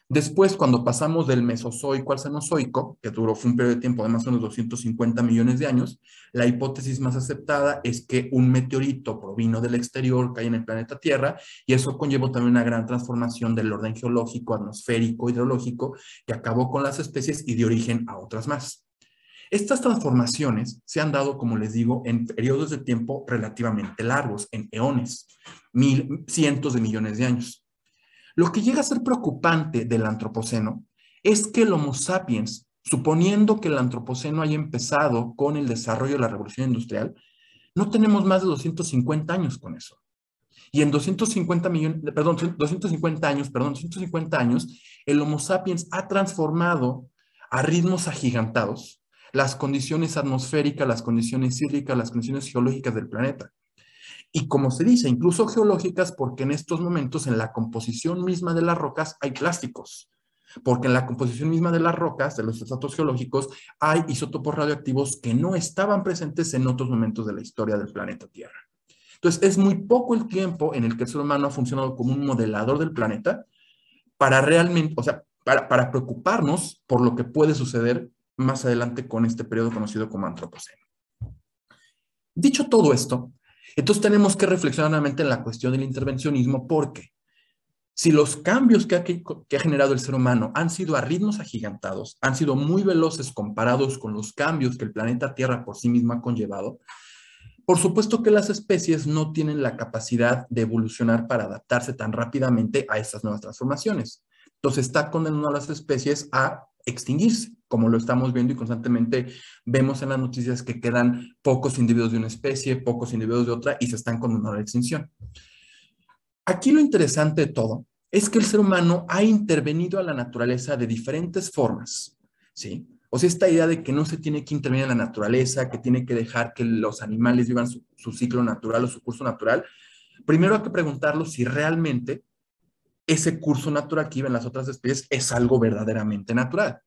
C: Después, cuando pasamos del Mesozoico al Cenozoico, que fue un periodo de tiempo de más o menos 250 millones de años, la hipótesis más aceptada es que un meteorito provino del exterior, cae en el planeta Tierra, y eso conllevó también una gran transformación del orden geológico, atmosférico, hidrológico, que acabó con las especies y dio origen a otras más. Estas transformaciones se han dado, como les digo, en periodos de tiempo relativamente largos, en eones, cientos de millones de años. Lo que llega a ser preocupante del antropoceno es que el Homo sapiens, suponiendo que el antropoceno haya empezado con el desarrollo de la revolución industrial, no tenemos más de 250 años con eso. Y en 250 años, el Homo sapiens ha transformado a ritmos agigantados las condiciones atmosféricas, las condiciones hídricas, las condiciones geológicas del planeta. Y como se dice, incluso geológicas, porque en estos momentos en la composición misma de las rocas hay plásticos, porque en la composición misma de las rocas, de los estratos geológicos, hay isótopos radioactivos que no estaban presentes en otros momentos de la historia del planeta Tierra. Entonces, es muy poco el tiempo en el que el ser humano ha funcionado como un modelador del planeta para realmente, o sea, para preocuparnos por lo que puede suceder más adelante con este periodo conocido como antropoceno. Dicho todo esto, entonces tenemos que reflexionar nuevamente en la cuestión del intervencionismo, porque si los cambios que ha generado el ser humano han sido a ritmos agigantados, han sido muy veloces comparados con los cambios que el planeta Tierra por sí mismo ha conllevado, por supuesto que las especies no tienen la capacidad de evolucionar para adaptarse tan rápidamente a estas nuevas transformaciones. Entonces está condenando a las especies a extinguirse, como lo estamos viendo y constantemente vemos en las noticias que quedan pocos individuos de una especie, pocos individuos de otra y se están condenando a la extinción. Aquí lo interesante de todo es que el ser humano ha intervenido a la naturaleza de diferentes formas, ¿sí? O sea, esta idea de que no se tiene que intervenir en la naturaleza, que tiene que dejar que los animales vivan su ciclo natural o su curso natural, primero hay que preguntarlo si realmente ese curso natural que viven las otras especies es algo verdaderamente natural.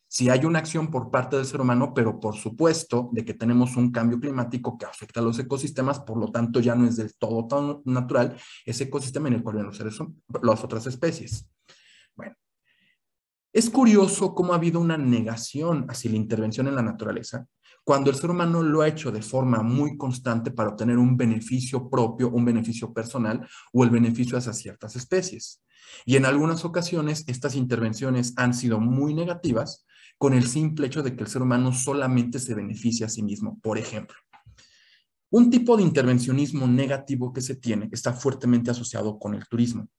C: Si hay una acción por parte del ser humano, pero por supuesto de que tenemos un cambio climático que afecta a los ecosistemas, por lo tanto ya no es del todo tan natural ese ecosistema en el cual viven las otras especies. Bueno, es curioso cómo ha habido una negación hacia la intervención en la naturaleza cuando el ser humano lo ha hecho de forma muy constante para obtener un beneficio propio, un beneficio personal o el beneficio hacia ciertas especies. Y en algunas ocasiones estas intervenciones han sido muy negativas con el simple hecho de que el ser humano solamente se beneficia a sí mismo. Por ejemplo, un tipo de intervencionismo negativo que se tiene está fuertemente asociado con el turismo.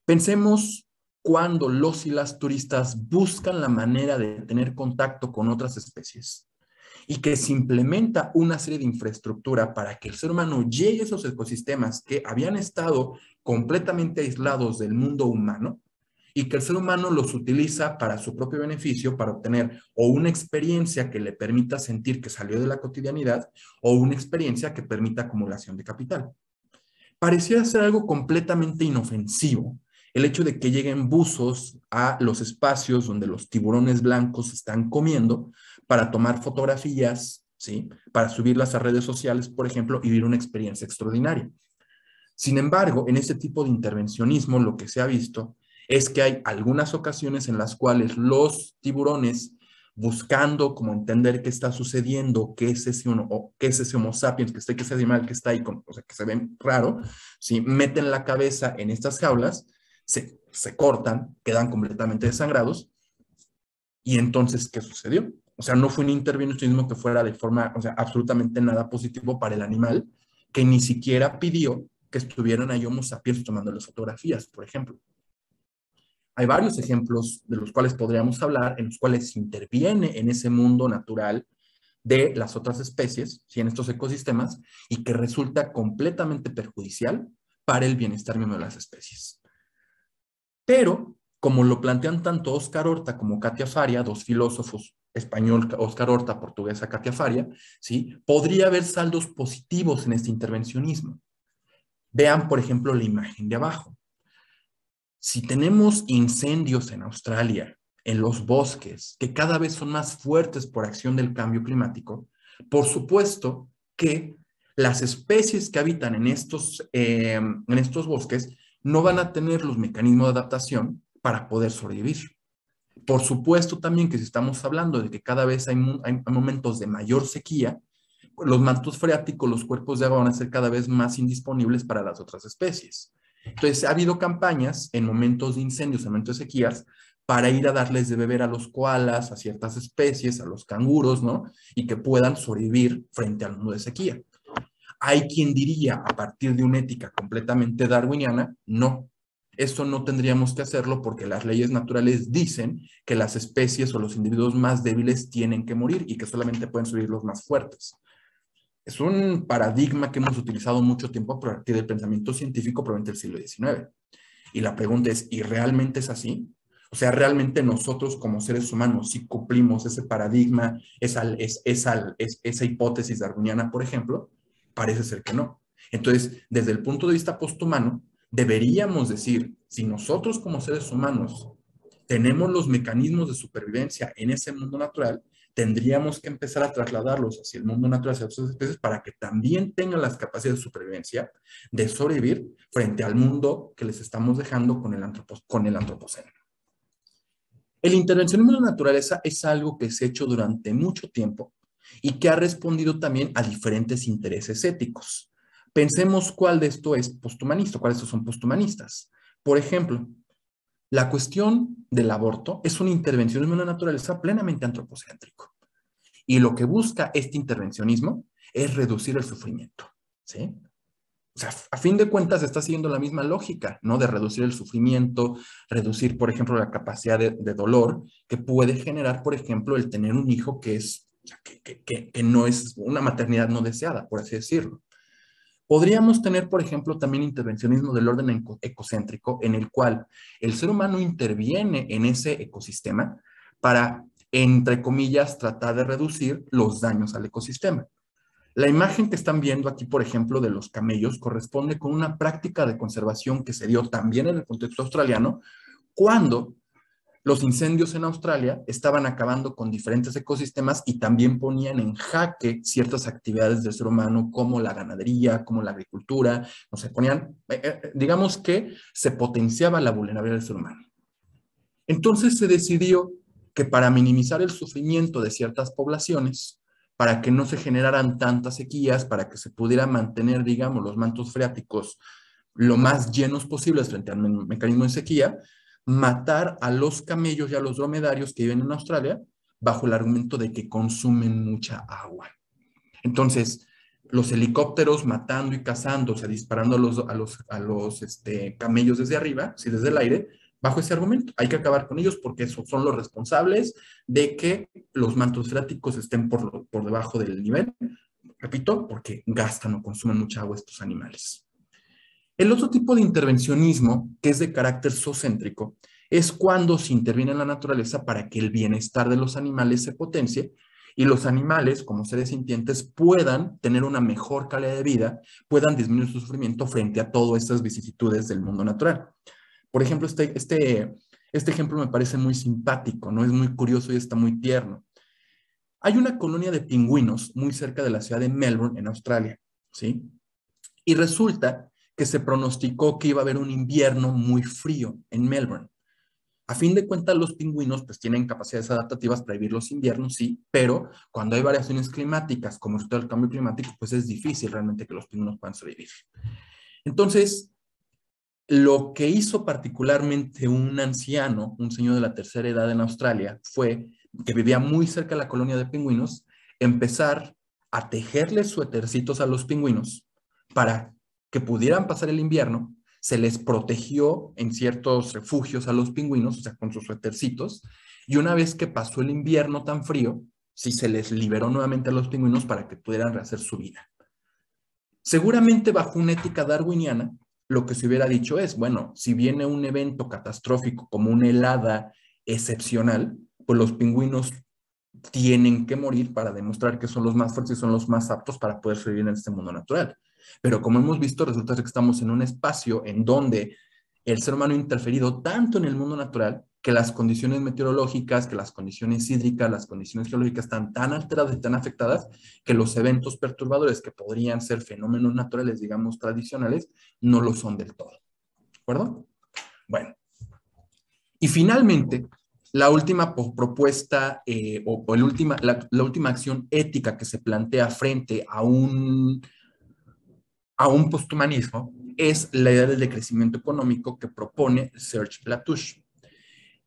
C: Pensemos cuando los y las turistas buscan la manera de tener contacto con otras especies y que se implementa una serie de infraestructura para que el ser humano llegue a esos ecosistemas que habían estado completamente aislados del mundo humano y que el ser humano los utiliza para su propio beneficio, para obtener o una experiencia que le permita sentir que salió de la cotidianidad o una experiencia que permita acumulación de capital. Pareciera ser algo completamente inofensivo el hecho de que lleguen buzos a los espacios donde los tiburones blancos están comiendo para tomar fotografías, ¿sí? Para subirlas a redes sociales, por ejemplo, y vivir una experiencia extraordinaria. Sin embargo, en este tipo de intervencionismo lo que se ha visto es que hay algunas ocasiones en las cuales los tiburones, buscando como entender qué está sucediendo, qué es ese Homo sapiens, que ese animal que está ahí, o sea, que se ve raro, ¿sí? Meten la cabeza en estas jaulas, se cortan, quedan completamente desangrados, y entonces, ¿qué sucedió? O sea, no fue un intervencionismo que fuera de forma, o sea, absolutamente nada positivo para el animal, que ni siquiera pidió que estuvieran ahí Homo sapiens tomándoles fotografías, por ejemplo. Hay varios ejemplos de los cuales podríamos hablar, en los cuales se interviene en ese mundo natural de las otras especies, ¿sí? En estos ecosistemas, y que resulta completamente perjudicial para el bienestar mismo de las especies. Pero, como lo plantean tanto Óscar Horta como Katia Faria, dos filósofos, español Óscar Horta, portuguesa Katia Faria, ¿sí? Podría haber saldos positivos en este intervencionismo. Vean, por ejemplo, la imagen de abajo. Si tenemos incendios en Australia, en los bosques, que cada vez son más fuertes por acción del cambio climático, por supuesto que las especies que habitan en estos bosques no van a tener los mecanismos de adaptación para poder sobrevivir. Por supuesto también que si estamos hablando de que cada vez hay momentos de mayor sequía, los mantos freáticos, los cuerpos de agua van a ser cada vez más indisponibles para las otras especies. Entonces, ha habido campañas en momentos de incendios, en momentos de sequías, para ir a darles de beber a los koalas, a ciertas especies, a los canguros, ¿no? Y que puedan sobrevivir frente al mundo de sequía. Hay quien diría, a partir de una ética completamente darwiniana, no. Esto no tendríamos que hacerlo porque las leyes naturales dicen que las especies o los individuos más débiles tienen que morir y que solamente pueden subir los más fuertes. Es un paradigma que hemos utilizado mucho tiempo a partir del pensamiento científico proveniente del siglo XIX. Y la pregunta es, ¿y realmente es así? O sea, ¿realmente nosotros como seres humanos sí cumplimos ese paradigma, esa hipótesis darwiniana, por ejemplo? Parece ser que no. Entonces, desde el punto de vista posthumano, deberíamos decir, si nosotros como seres humanos tenemos los mecanismos de supervivencia en ese mundo natural, tendríamos que empezar a trasladarlos hacia el mundo natural, hacia otras especies, para que también tengan las capacidades de supervivencia, de sobrevivir frente al mundo que les estamos dejando con el antropoceno. El intervencionismo en la naturaleza es algo que se ha hecho durante mucho tiempo y que ha respondido también a diferentes intereses éticos. Pensemos cuál de esto es posthumanista, cuáles de estos son posthumanistas. Por ejemplo, la cuestión del aborto es un intervencionismo en la naturaleza plenamente antropocéntrico. Y lo que busca este intervencionismo es reducir el sufrimiento, ¿sí? O sea, a fin de cuentas está siguiendo la misma lógica, ¿no? De reducir el sufrimiento, reducir, por ejemplo, la capacidad de dolor que puede generar, por ejemplo, el tener un hijo que no es una maternidad no deseada, por así decirlo. Podríamos tener, por ejemplo, también intervencionismo del orden ecocéntrico, en el cual el ser humano interviene en ese ecosistema para, entre comillas, tratar de reducir los daños al ecosistema. La imagen que están viendo aquí, por ejemplo, de los camellos, corresponde con una práctica de conservación que se dio también en el contexto australiano, cuando los incendios en Australia estaban acabando con diferentes ecosistemas y también ponían en jaque ciertas actividades del ser humano, como la ganadería, como la agricultura. O sea, digamos que se potenciaba la vulnerabilidad del ser humano. Entonces se decidió que para minimizar el sufrimiento de ciertas poblaciones, para que no se generaran tantas sequías, para que se pudiera mantener, digamos, los mantos freáticos lo más llenos posibles frente al mecanismo de sequía, matar a los camellos y a los dromedarios que viven en Australia bajo el argumento de que consumen mucha agua. Entonces, los helicópteros matando y cazando, o sea, disparando a los camellos desde arriba, sí, desde el aire, bajo ese argumento. Hay que acabar con ellos porque son los responsables de que los mantos freáticos estén por debajo del nivel. Repito, porque gastan o consumen mucha agua estos animales. El otro tipo de intervencionismo, que es de carácter zoocéntrico, es cuando se interviene en la naturaleza para que el bienestar de los animales se potencie y los animales, como seres sintientes, puedan tener una mejor calidad de vida, puedan disminuir su sufrimiento frente a todas estas vicisitudes del mundo natural. Por ejemplo, este ejemplo me parece muy simpático, ¿no? Es muy curioso y está muy tierno. Hay una colonia de pingüinos muy cerca de la ciudad de Melbourne, en Australia, ¿sí? Y resulta que se pronosticó que iba a haber un invierno muy frío en Melbourne. A fin de cuentas, los pingüinos pues tienen capacidades adaptativas para vivir los inviernos, sí, pero cuando hay variaciones climáticas, como el cambio climático, pues es difícil realmente que los pingüinos puedan sobrevivir. Entonces, lo que hizo particularmente un anciano, un señor de la tercera edad en Australia, fue que vivía muy cerca de la colonia de pingüinos, empezar a tejerles suétercitos a los pingüinos para que pudieran pasar el invierno. Se les protegió en ciertos refugios a los pingüinos, o sea, con sus suétercitos, y una vez que pasó el invierno tan frío, sí se les liberó nuevamente a los pingüinos para que pudieran rehacer su vida. Seguramente bajo una ética darwiniana, lo que se hubiera dicho es, bueno, si viene un evento catastrófico como una helada excepcional, pues los pingüinos tienen que morir para demostrar que son los más fuertes y son los más aptos para poder sobrevivir en este mundo natural. Pero como hemos visto, resulta que estamos en un espacio en donde el ser humano ha interferido tanto en el mundo natural que las condiciones meteorológicas, que las condiciones hídricas, las condiciones geológicas están tan alteradas y tan afectadas que los eventos perturbadores que podrían ser fenómenos naturales, digamos, tradicionales, no lo son del todo. ¿De acuerdo? Bueno. Y finalmente, la última propuesta la última acción ética que se plantea frente a un posthumanismo es la idea del decrecimiento económico que propone Serge Latouche.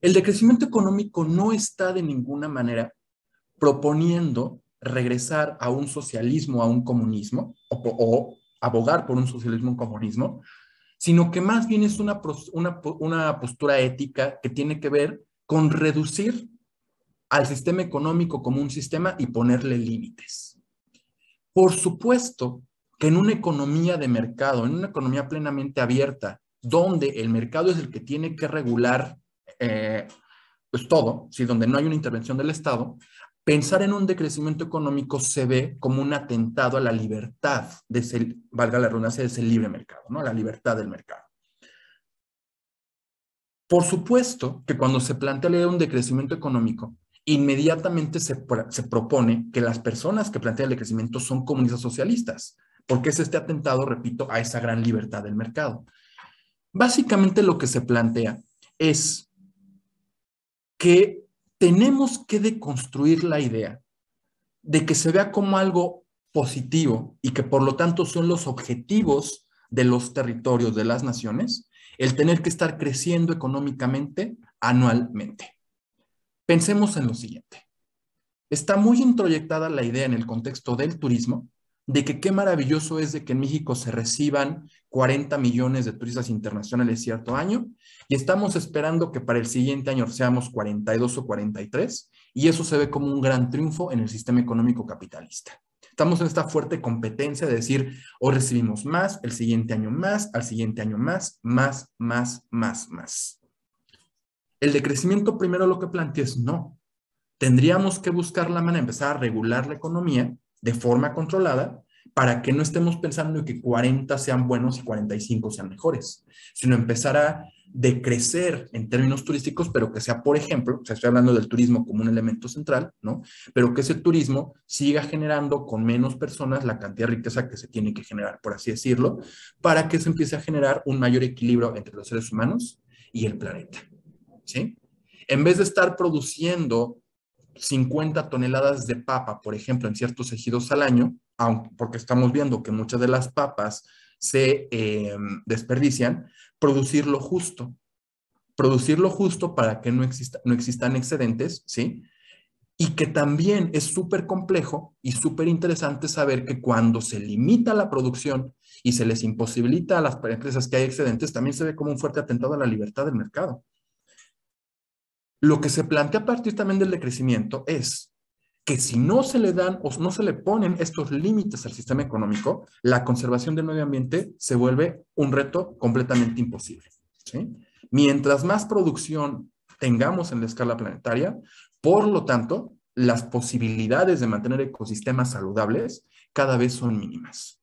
C: El decrecimiento económico no está de ninguna manera proponiendo regresar a un socialismo, a un comunismo, o abogar por un socialismo, un comunismo, sino que más bien es una postura ética que tiene que ver con reducir al sistema económico como un sistema y ponerle límites. Por supuesto que en una economía de mercado, en una economía plenamente abierta, donde el mercado es el que tiene que regular pues todo, ¿sí? Donde no hay una intervención del Estado, pensar en un decrecimiento económico se ve como un atentado a la libertad de ese, valga la redundancia, de ese libre mercado, ¿no? La libertad del mercado. Por supuesto que cuando se plantea la idea de un decrecimiento económico, inmediatamente se propone que las personas que plantean el decrecimiento son comunistas socialistas, porque es este atentado, repito, a esa gran libertad del mercado. Básicamente lo que se plantea es que tenemos que deconstruir la idea de que se vea como algo positivo y que por lo tanto son los objetivos de los territorios, de las naciones, el tener que estar creciendo económicamente anualmente. Pensemos en lo siguiente. Está muy introyectada la idea en el contexto del turismo de que qué maravilloso es de que en México se reciban 40 millones de turistas internacionales cierto año y estamos esperando que para el siguiente año seamos 42 o 43 y eso se ve como un gran triunfo en el sistema económico capitalista. Estamos en esta fuerte competencia de decir, hoy recibimos más, el siguiente año más, al siguiente año más. El decrecimiento primero lo que plantea es no. Tendríamos que buscar la manera de empezar a regular la economía de forma controlada para que no estemos pensando en que 40 sean buenos y 45 sean mejores, sino empezar a decrecer en términos turísticos, pero que sea, por ejemplo, o sea, estoy hablando del turismo como un elemento central, ¿no? Pero que ese turismo siga generando con menos personas la cantidad de riqueza que se tiene que generar, por así decirlo, para que se empiece a generar un mayor equilibrio entre los seres humanos y el planeta, ¿sí? En vez de estar produciendo 50 toneladas de papa, por ejemplo, en ciertos ejidos al año, porque estamos viendo que muchas de las papas se desperdician, producirlo justo para que no existan excedentes, ¿sí? Y que también es súper complejo y súper interesante saber que cuando se limita la producción y se les imposibilita a las empresas que hay excedentes, también se ve como un fuerte atentado a la libertad del mercado. Lo que se plantea a partir también del decrecimiento es que si no se le dan o no se le ponen estos límites al sistema económico, la conservación del medio ambiente se vuelve un reto completamente imposible, ¿sí? Mientras más producción tengamos en la escala planetaria, por lo tanto, las posibilidades de mantener ecosistemas saludables cada vez son mínimas.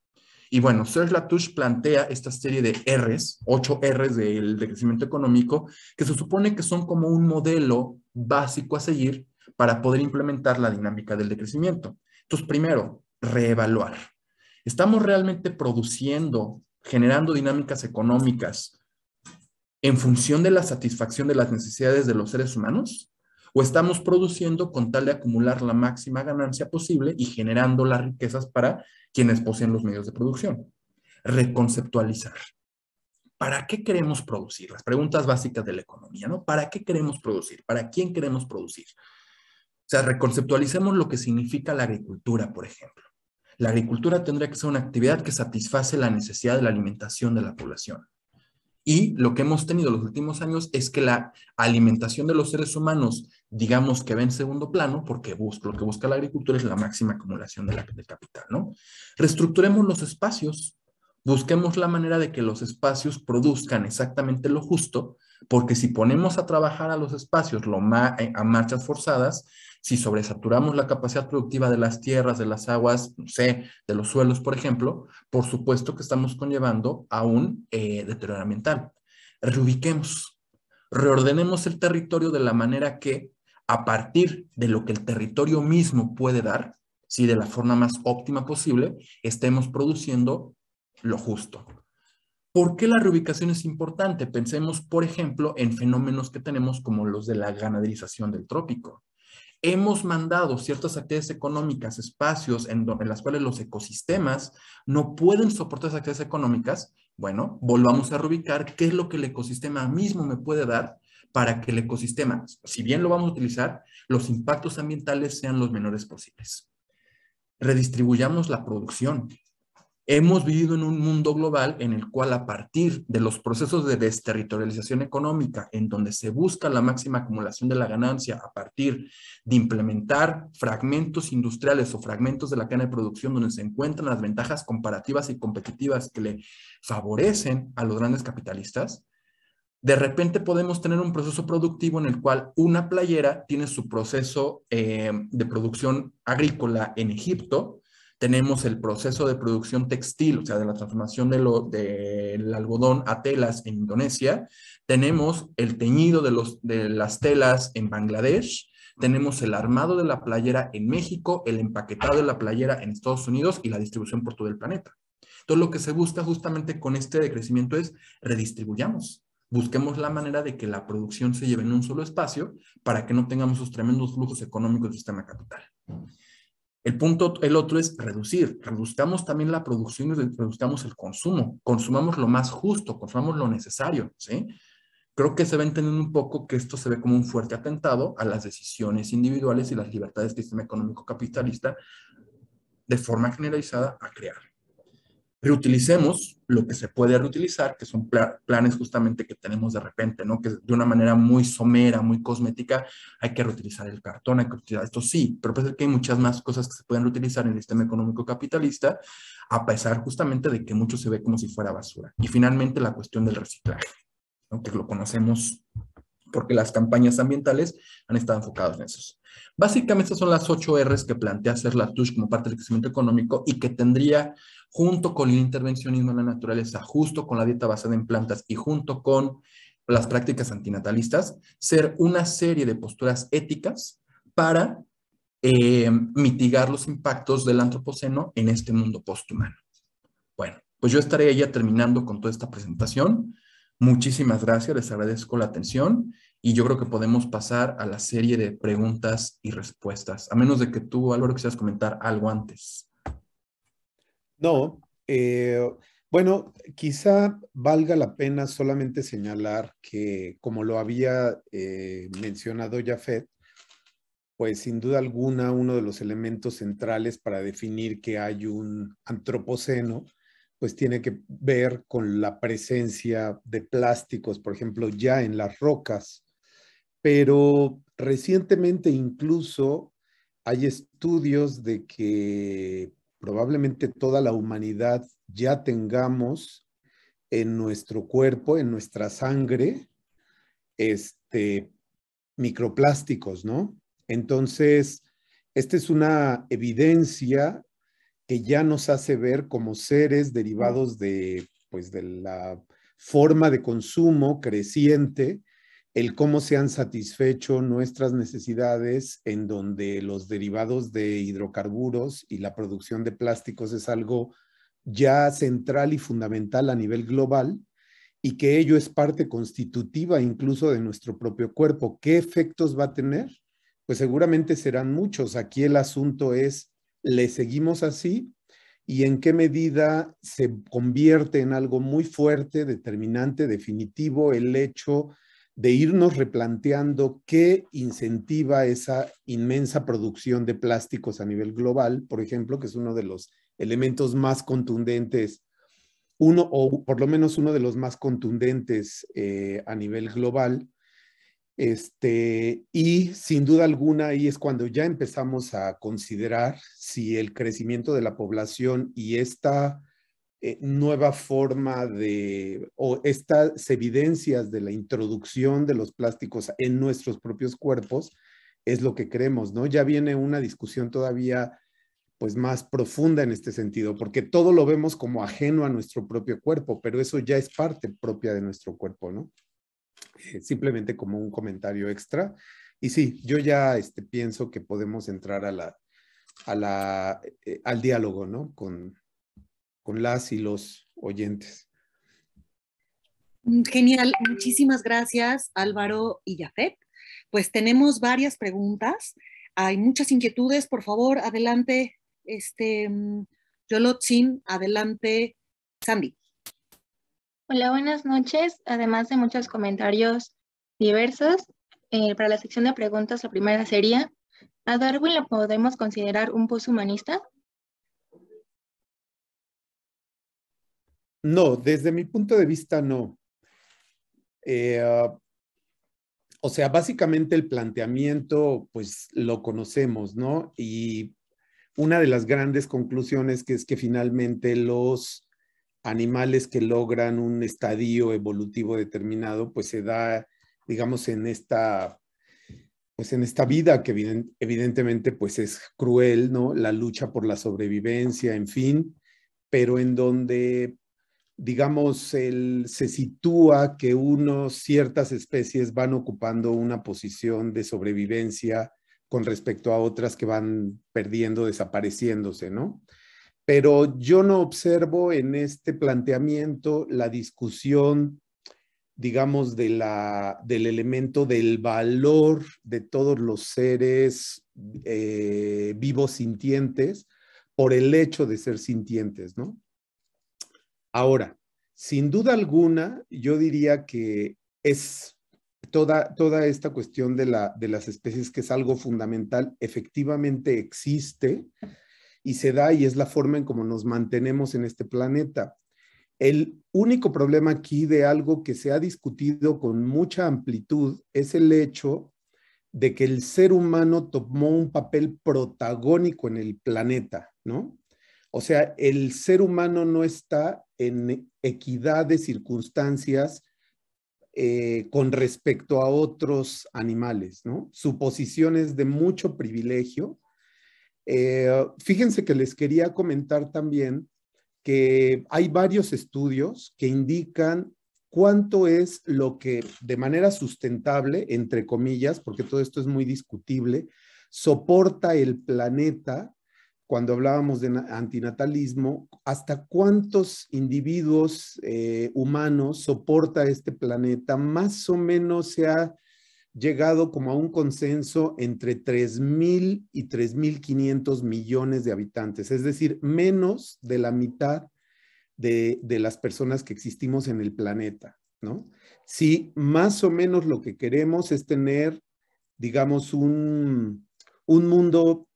C: Y bueno, Serge Latouche plantea esta serie de Rs, 8 Rs del crecimiento económico, que se supone que son como un modelo básico a seguir para poder implementar la dinámica del decrecimiento. Entonces, primero, reevaluar. ¿Estamos realmente produciendo, generando dinámicas económicas en función de la satisfacción de las necesidades de los seres humanos? ¿O estamos produciendo con tal de acumular la máxima ganancia posible y generando las riquezas para quienes poseen los medios de producción? Reconceptualizar. ¿Para qué queremos producir? Las preguntas básicas de la economía, ¿no? ¿Para qué queremos producir? ¿Para quién queremos producir? O sea, reconceptualicemos lo que significa la agricultura, por ejemplo. La agricultura tendría que ser una actividad que satisface la necesidad de la alimentación de la población. Y lo que hemos tenido los últimos años es que la alimentación de los seres humanos, digamos que va en segundo plano, porque lo que busca la agricultura es la máxima acumulación del capital, ¿no? Reestructuremos los espacios, busquemos la manera de que los espacios produzcan exactamente lo justo, porque si ponemos a trabajar a los espacios a marchas forzadas, si sobresaturamos la capacidad productiva de las tierras, de las aguas, no sé, de los suelos, por ejemplo, por supuesto que estamos conllevando a un deterioro ambiental. Reubiquemos, reordenemos el territorio de la manera que, a partir de lo que el territorio mismo puede dar, si de la forma más óptima posible, estemos produciendo lo justo. ¿Por qué la reubicación es importante? Pensemos, por ejemplo, en fenómenos que tenemos como los de la ganaderización del trópico. Hemos mandado ciertas actividades económicas, espacios en las cuales los ecosistemas no pueden soportar esas actividades económicas. Bueno, volvamos a reubicar qué es lo que el ecosistema mismo me puede dar para que el ecosistema, si bien lo vamos a utilizar, los impactos ambientales sean los menores posibles. Redistribuyamos la producción. Hemos vivido en un mundo global en el cual, a partir de los procesos de desterritorialización económica, en donde se busca la máxima acumulación de la ganancia a partir de implementar fragmentos industriales o fragmentos de la cadena de producción donde se encuentran las ventajas comparativas y competitivas que le favorecen a los grandes capitalistas, de repente podemos tener un proceso productivo en el cual una playera tiene su proceso de producción agrícola en Egipto. Tenemos el proceso de producción textil, o sea, de la transformación del algodón a telas en Indonesia. Tenemos el teñido de las telas en Bangladesh. Tenemos el armado de la playera en México, el empaquetado de la playera en Estados Unidos y la distribución por todo el planeta. Entonces, lo que se busca justamente con este decrecimiento es redistribuyamos. Busquemos la manera de que la producción se lleve en un solo espacio para que no tengamos esos tremendos flujos económicos del sistema capital. El otro es reducir. Reduzcamos también la producción y reduzcamos el consumo. Consumamos lo más justo, consumamos lo necesario, ¿sí? Creo que se va entendiendo un poco que esto se ve como un fuerte atentado a las decisiones individuales y las libertades que el sistema económico capitalista de forma generalizada a crear. Reutilicemos lo que se puede reutilizar, que son planes justamente que tenemos de repente, ¿no? Que de una manera muy somera, muy cosmética, hay que reutilizar el cartón, hay que reutilizar esto, sí, pero parece que hay muchas más cosas que se pueden reutilizar en el sistema económico capitalista, a pesar justamente de que mucho se ve como si fuera basura. Y finalmente la cuestión del reciclaje, ¿no? Que lo conocemos porque las campañas ambientales han estado enfocadas en eso. Básicamente estas son las 8 Rs que plantea Serge Latouche como parte del crecimiento económico y que tendría, junto con el intervencionismo en la naturaleza, justo con la dieta basada en plantas y junto con las prácticas antinatalistas, ser una serie de posturas éticas para mitigar los impactos del antropoceno en este mundo posthumano. Bueno, pues yo estaré ya terminando con toda esta presentación. Muchísimas gracias, les agradezco la atención y yo creo que podemos pasar a la serie de preguntas y respuestas, a menos de que tú, Álvaro, quisieras comentar algo antes.
B: No, bueno, quizá valga la pena solamente señalar que, como lo había mencionado Jafet, pues sin duda alguna uno de los elementos centrales para definir que hay un antropoceno, pues tiene que ver con la presencia de plásticos, por ejemplo, ya en las rocas. Pero recientemente incluso hay estudios de que probablemente toda la humanidad ya tengamos en nuestro cuerpo, en nuestra sangre, microplásticos, ¿no? Entonces, esta es una evidencia que ya nos hace ver como seres derivados de, pues, de la forma de consumo creciente, el cómo se han satisfecho nuestras necesidades, en donde los derivados de hidrocarburos y la producción de plásticos es algo ya central y fundamental a nivel global, y que ello es parte constitutiva incluso de nuestro propio cuerpo. ¿Qué efectos va a tener? Pues seguramente serán muchos. Aquí el asunto es, ¿le seguimos así? ¿Y en qué medida se convierte en algo muy fuerte, determinante, definitivo el hecho de irnos replanteando qué incentiva esa inmensa producción de plásticos a nivel global, por ejemplo, que es uno de los elementos más contundentes, o por lo menos uno de los más contundentes a nivel global? Y sin duda alguna ahí es cuando ya empezamos a considerar si el crecimiento de la población y esta nueva forma o estas evidencias de la introducción de los plásticos en nuestros propios cuerpos es lo que creemos, ¿no? Ya viene una discusión todavía pues más profunda en este sentido, porque todo lo vemos como ajeno a nuestro propio cuerpo, pero eso ya es parte propia de nuestro cuerpo, ¿no? Simplemente como un comentario extra. Y sí, yo ya pienso que podemos entrar al diálogo, ¿no? Con las y los oyentes.
A: Genial, muchísimas gracias Álvaro y Jafet. Pues tenemos varias preguntas, hay muchas inquietudes, por favor, adelante, Yolotzin, adelante, Sandy.
D: Hola, buenas noches. Además de muchos comentarios diversos, para la sección de preguntas, la primera sería, ¿a Darwin lo podemos considerar un poshumanista?
B: No, desde mi punto de vista no. O sea, básicamente el planteamiento, pues lo conocemos, ¿no? Y una de las grandes conclusiones que es que finalmente los animales que logran un estadio evolutivo determinado, pues se da, digamos, pues en esta vida que evidentemente pues es cruel, ¿no? La lucha por la sobrevivencia, en fin, pero en donde, digamos, se sitúa que ciertas especies van ocupando una posición de sobrevivencia con respecto a otras que van perdiendo, desapareciéndose, ¿no? Pero yo no observo en este planteamiento la discusión, digamos, del elemento del valor de todos los seres vivos sintientes por el hecho de ser sintientes, ¿no? Ahora, sin duda alguna, yo diría que es toda esta cuestión de las especies, que es algo fundamental, efectivamente existe y se da, y es la forma en cómo nos mantenemos en este planeta. El único problema aquí de algo que se ha discutido con mucha amplitud es el hecho de que el ser humano tomó un papel protagónico en el planeta, ¿no? O sea, el ser humano no está en equidad de circunstancias con respecto a otros animales, ¿no? Su posición es de mucho privilegio. Fíjense que les quería comentar también que hay varios estudios que indican cuánto es lo que de manera sustentable, entre comillas, porque todo esto es muy discutible, soporta el planeta. Cuando hablábamos de antinatalismo, hasta cuántos individuos humanos soporta este planeta. Más o menos se ha llegado como a un consenso entre 3,000 y 3,500 millones de habitantes, es decir, menos de la mitad de las personas que existimos en el planeta, ¿no? Si más o menos lo que queremos es tener, digamos, un mundo,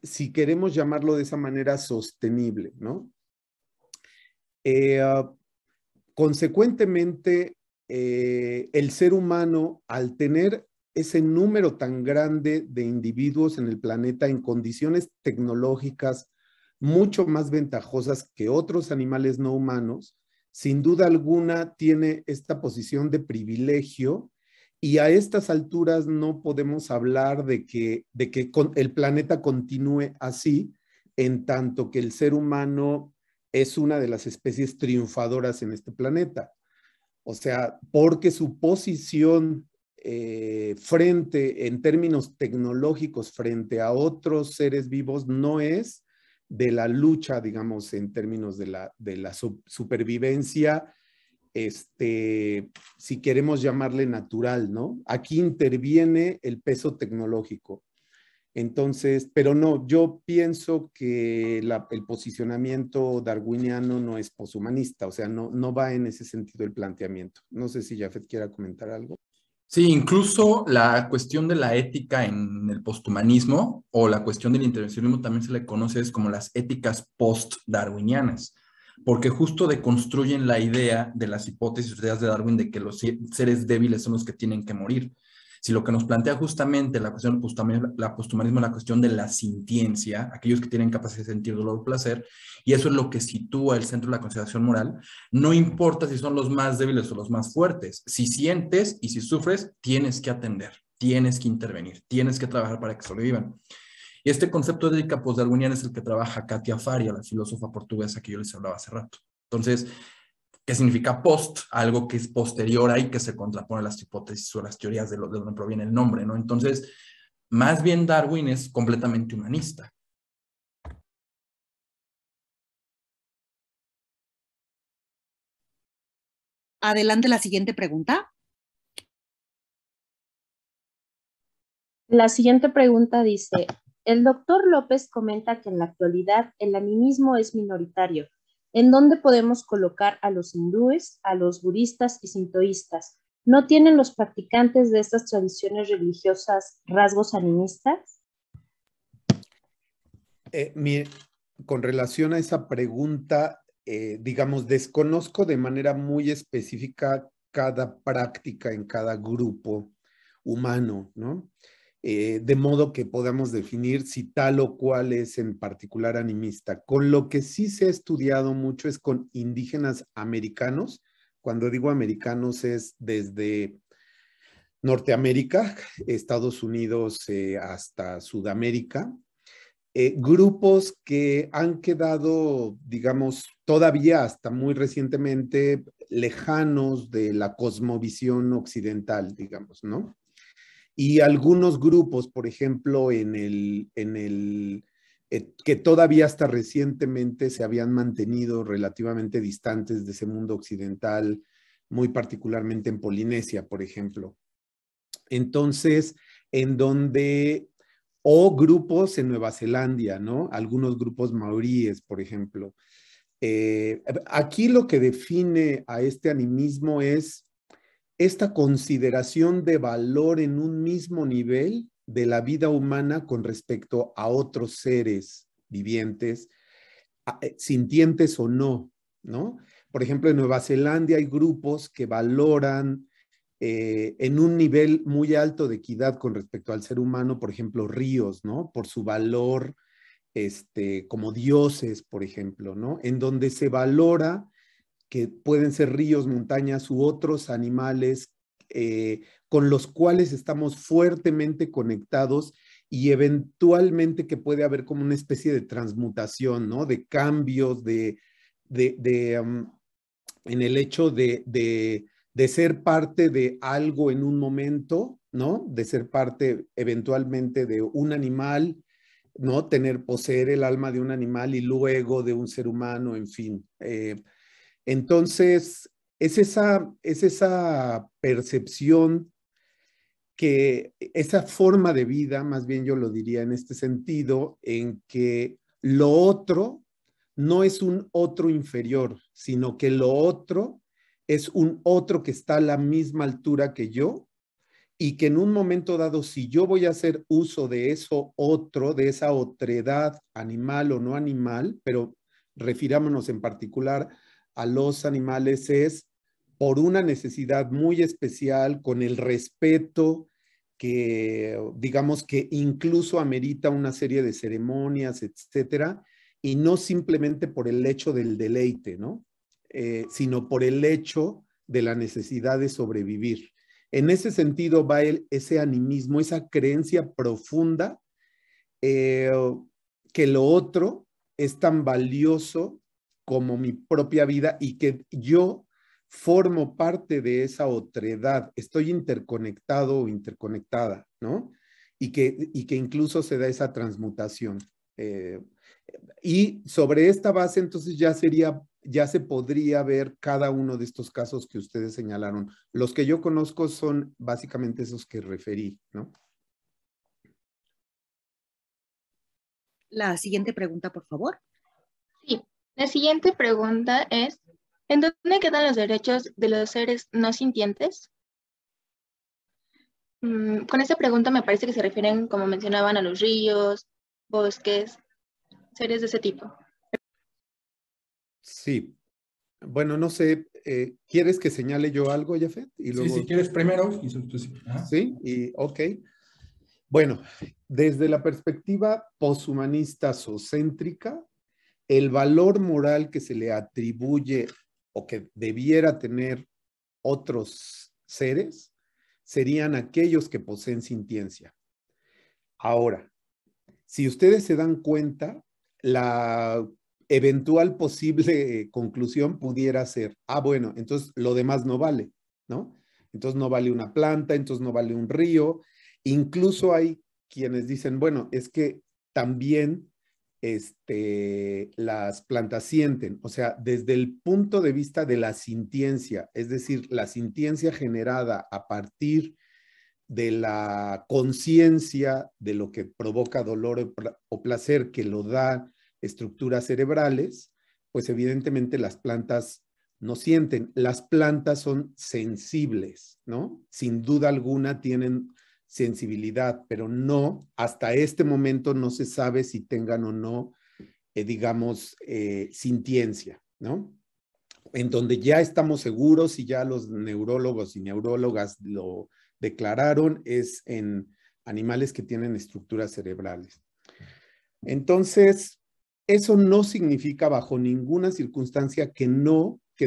B: si queremos llamarlo de esa manera, sostenible, ¿no? Consecuentemente, el ser humano, al tener ese número tan grande de individuos en el planeta en condiciones tecnológicas mucho más ventajosas que otros animales no humanos, sin duda alguna tiene esta posición de privilegio Y a estas alturas no podemos hablar de que el planeta continúe así, en tanto que el ser humano es una de las especies triunfadoras en este planeta. O sea, porque su posición en términos tecnológicos, frente a otros seres vivos, no es de la lucha, digamos, en términos de la supervivencia, si queremos llamarle natural, ¿no? Aquí interviene el peso tecnológico. Entonces, pero no, yo pienso que el posicionamiento darwiniano no es poshumanista, o sea, no va en ese sentido el planteamiento. No sé si Jafet quiera comentar algo.
C: Sí, incluso la cuestión de la ética en el posthumanismo o la cuestión del intervencionismo también se le conoce como las éticas post-darwinianas, porque justo deconstruyen la idea de las hipótesis ideas de Darwin de que los seres débiles son los que tienen que morir. Si lo que nos plantea justamente la cuestión del posthumanismo es la cuestión de la sintiencia, aquellos que tienen capacidad de sentir dolor o placer, y eso es lo que sitúa el centro de la consideración moral, no importa si son los más débiles o los más fuertes, si sientes y si sufres, tienes que atender, tienes que intervenir, tienes que trabajar para que sobrevivan. Y este concepto de ética postdarwiniana es el que trabaja Katia Faria, la filósofa portuguesa que yo les hablaba hace rato. Entonces, ¿qué significa post? Algo que es posterior a y que se contrapone a las hipótesis o las teorías de donde proviene el nombre, ¿no? Entonces, más bien Darwin es completamente humanista.
A: Adelante la siguiente pregunta.
E: La siguiente pregunta dice, el doctor López comenta que en la actualidad el animismo es minoritario. ¿En dónde podemos colocar a los hindúes, a los budistas y sintoístas? ¿No tienen los practicantes de estas tradiciones religiosas rasgos animistas?
B: Con relación a esa pregunta, digamos, desconozco de manera muy específica cada práctica en cada grupo humano, ¿no? De modo que podamos definir si tal o cual es en particular animista. Con lo que sí se ha estudiado mucho es con indígenas americanos. Cuando digo americanos es desde Norteamérica, Estados Unidos hasta Sudamérica. Grupos que han quedado, digamos, todavía hasta muy recientemente lejanos de la cosmovisión occidental, digamos, ¿no? Y algunos grupos, por ejemplo, que todavía hasta recientemente se habían mantenido relativamente distantes de ese mundo occidental, muy particularmente en Polinesia, por ejemplo. Entonces, o grupos en Nueva Zelanda, ¿no? Algunos grupos maoríes, por ejemplo. Aquí lo que define a este animismo es esta consideración de valor en un mismo nivel de la vida humana con respecto a otros seres vivientes, sintientes o no, ¿no? Por ejemplo, en Nueva Zelanda hay grupos que valoran en un nivel muy alto de equidad con respecto al ser humano, por ejemplo, ríos, ¿no? Por su valor como dioses, por ejemplo, ¿no? En donde se valora que pueden ser ríos, montañas u otros animales con los cuales estamos fuertemente conectados y eventualmente que puede haber como una especie de transmutación, ¿no? De cambios, en el hecho de ser parte de algo en un momento, ¿no? De ser parte eventualmente de un animal, ¿no? Poseer el alma de un animal y luego de un ser humano, en fin. Entonces, es esa percepción esa forma de vida, más bien yo lo diría en este sentido, en que lo otro no es un otro inferior, sino que lo otro es un otro que está a la misma altura que yo y que en un momento dado, si yo voy a hacer uso de eso otro, de esa otredad animal o no animal, pero refirámonos en particular a los animales, es por una necesidad muy especial, con el respeto que, digamos, que incluso amerita una serie de ceremonias, etcétera, y no simplemente por el hecho del deleite, ¿no? Sino por el hecho de la necesidad de sobrevivir. En ese sentido va ese animismo, esa creencia profunda que lo otro es tan valioso como mi propia vida y que yo formo parte de esa otredad, estoy interconectado o interconectada, ¿no? Y que incluso se da esa transmutación. Y sobre esta base, entonces ya se podría ver cada uno de estos casos que ustedes señalaron. Los que yo conozco son básicamente esos que referí, ¿no?
A: La siguiente pregunta, por favor.
D: Sí, la siguiente pregunta es, ¿en dónde quedan los derechos de los seres no sintientes? Con esta pregunta me parece que se refieren, como mencionaban, a los ríos, bosques, seres de ese tipo.
B: Sí. Bueno, no sé, ¿quieres que señale yo algo, Jafet? Y luego...
C: Sí, si quieres primero.
B: Sí, ok. Bueno, desde la perspectiva poshumanista sociocéntrica, el valor moral que se le atribuye o que debiera tener otros seres serían aquellos que poseen sintiencia. Ahora, si ustedes se dan cuenta, la eventual posible conclusión pudiera ser, bueno, entonces lo demás no vale, ¿no? Entonces no vale una planta, entonces no vale un río. Incluso hay quienes dicen, bueno, es que también las plantas sienten, o sea, desde el punto de vista de la sintiencia, es decir, la sintiencia generada a partir de la conciencia de lo que provoca dolor o placer que lo da estructuras cerebrales, pues evidentemente las plantas no sienten. Las plantas son sensibles, ¿no? Sin duda alguna tienen sensibilidad, pero no, hasta este momento no se sabe si tengan o no, digamos, sintiencia, ¿no? En donde ya estamos seguros y ya los neurólogos y neurólogas lo declararon es en animales que tienen estructuras cerebrales. Entonces, eso no significa bajo ninguna circunstancia que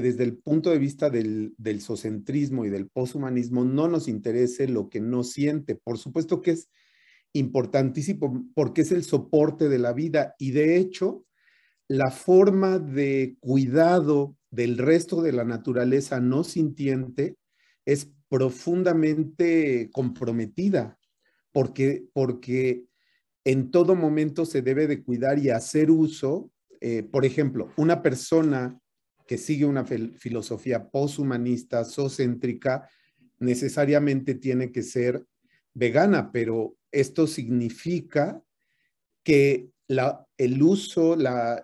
B: desde el punto de vista del zoocentrismo y del poshumanismo no nos interese lo que no siente. Por supuesto que es importantísimo porque es el soporte de la vida y de hecho la forma de cuidado del resto de la naturaleza no sintiente es profundamente comprometida porque en todo momento se debe de cuidar y hacer uso. Por ejemplo, una persona que sigue una filosofía poshumanista, zoocéntrica, necesariamente tiene que ser vegana, pero esto significa que el uso, la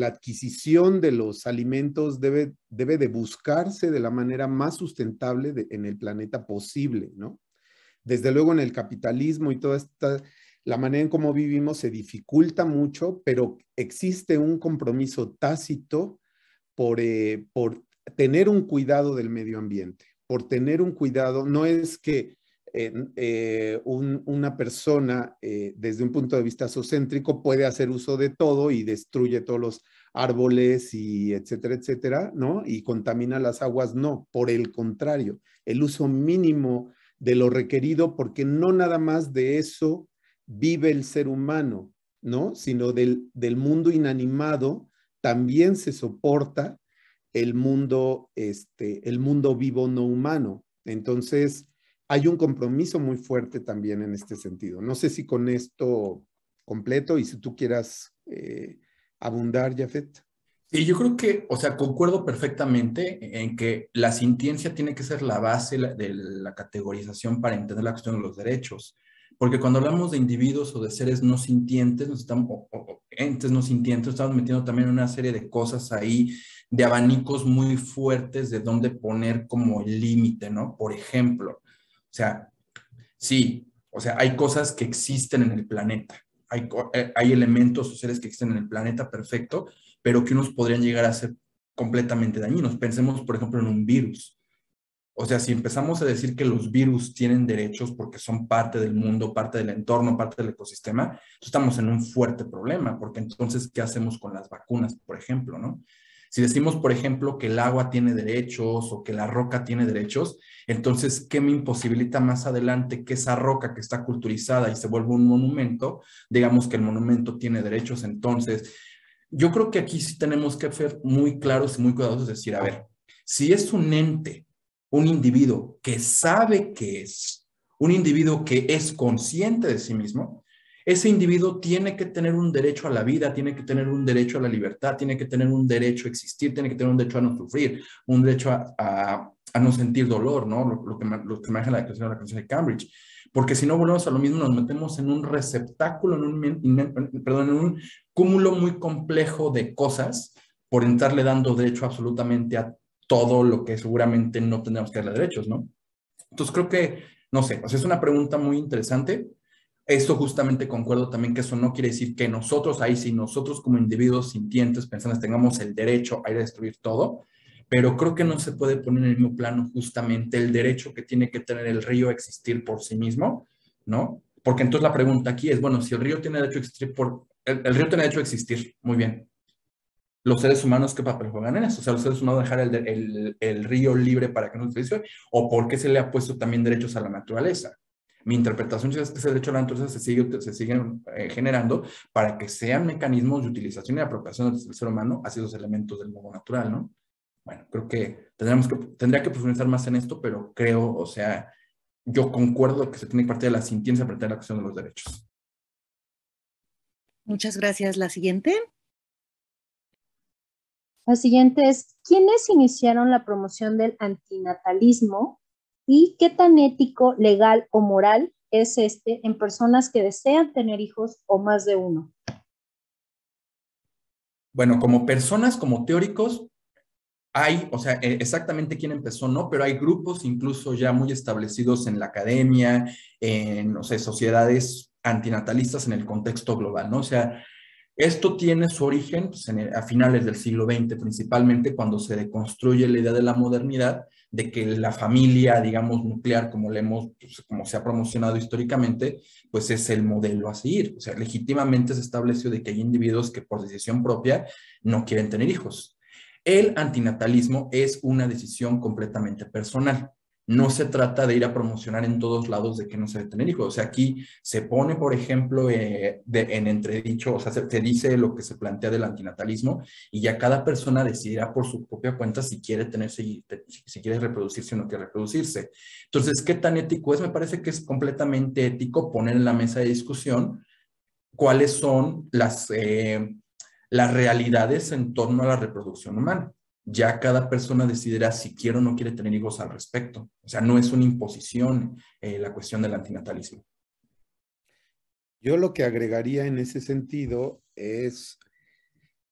B: adquisición de los alimentos debe de buscarse de la manera más sustentable en el planeta posible, ¿no? Desde luego en el capitalismo y toda la manera en cómo vivimos se dificulta mucho, pero existe un compromiso tácito por tener un cuidado del medio ambiente, por tener un cuidado, no es que una persona desde un punto de vista zoocéntrico puede hacer uso de todo y destruye todos los árboles y etcétera, etcétera, ¿no? Y contamina las aguas, no, por el contrario, el uso mínimo de lo requerido porque no nada más de eso vive el ser humano, ¿no? Sino del mundo inanimado también se soporta el mundo vivo no humano. Entonces, hay un compromiso muy fuerte también en este sentido. No sé si con esto completo y si tú quieras abundar, Jafet.
C: Sí, yo creo que, o sea, concuerdo perfectamente en que la sintiencia tiene que ser la base de la categorización para entender la cuestión de los derechos. Porque cuando hablamos de individuos o de seres no sintientes, o entes no sintientes, estamos metiendo también una serie de cosas ahí, de abanicos muy fuertes de dónde poner como el límite, ¿no? Por ejemplo, o sea, sí, o sea, hay cosas que existen en el planeta, hay elementos o seres que existen en el planeta, perfecto, pero que unos podrían llegar a ser completamente dañinos. Pensemos, por ejemplo, en un virus. O sea, si empezamos a decir que los virus tienen derechos porque son parte del mundo, parte del entorno, parte del ecosistema, estamos en un fuerte problema, porque entonces, ¿qué hacemos con las vacunas, por ejemplo, no? Si decimos, por ejemplo, que el agua tiene derechos o que la roca tiene derechos, entonces, ¿qué me imposibilita más adelante que esa roca que está culturizada y se vuelve un monumento, digamos que el monumento tiene derechos? Entonces, yo creo que aquí sí tenemos que ser muy claros y muy cuidadosos, decir, a ver, si es un ente, un individuo que sabe que es, un individuo que es consciente de sí mismo, ese individuo tiene que tener un derecho a la vida, tiene que tener un derecho a la libertad, tiene que tener un derecho a existir, tiene que tener un derecho a no sufrir, un derecho a no sentir dolor, ¿no? Lo que maneja la Declaración de Cambridge. Porque si no volvemos a lo mismo, nos metemos en un receptáculo, en un cúmulo muy complejo de cosas por entrarle dando derecho absolutamente a todo lo que seguramente no tendríamos que darle derechos, ¿no? Entonces creo que, no sé, o sea, es una pregunta muy interesante. Esto justamente concuerdo también que eso no quiere decir que nosotros, ahí sí, nosotros como individuos sintientes, pensantes, tengamos el derecho a ir a destruir todo, pero creo que no se puede poner en el mismo plano justamente el derecho que tiene que tener el río a existir por sí mismo, ¿no? Porque entonces la pregunta aquí es, bueno, si el río tiene derecho a existir el río tiene derecho a existir, muy bien. Los seres humanos, ¿qué papel juegan en eso? O sea, los seres humanos dejar el río libre para que no se utilice, o por qué se le ha puesto también derechos a la naturaleza. Mi interpretación es que ese derecho a la naturaleza se sigue generando para que sean mecanismos de utilización y apropiación del ser humano hacia los elementos del mundo natural, ¿no? Bueno, creo que tendría que profundizar más en esto, pero creo, o sea, yo concuerdo que se tiene que partir de la sintiencia para la cuestión de los derechos.
A: Muchas gracias. La siguiente.
E: La siguiente es, ¿quiénes iniciaron la promoción del antinatalismo y qué tan ético, legal o moral es este en personas que desean tener hijos o más de uno?
C: Bueno, como personas, como teóricos, hay, o sea, exactamente quién empezó, no, pero hay grupos incluso ya muy establecidos en la academia, en, no sé, sociedades antinatalistas en el contexto global, ¿no? O sea, esto tiene su origen pues, a finales del siglo XX, principalmente cuando se deconstruye la idea de la modernidad, de que la familia, digamos, nuclear, como pues, como se ha promocionado históricamente, pues es el modelo a seguir. O sea, legítimamente se estableció de que hay individuos que por decisión propia no quieren tener hijos. El antinatalismo es una decisión completamente personal. No se trata de ir a promocionar en todos lados de que no se debe tener hijos. O sea, aquí se pone, por ejemplo, en entredicho, o sea, se dice lo que se plantea del antinatalismo y ya cada persona decidirá por su propia cuenta si quiere si quiere reproducirse o no quiere reproducirse. Entonces, ¿qué tan ético es? Me parece que es completamente ético poner en la mesa de discusión cuáles son las realidades en torno a la reproducción humana. Ya cada persona decidirá si quiere o no quiere tener hijos al respecto. O sea, no es una imposición la cuestión del antinatalismo.
B: Yo lo que agregaría en ese sentido es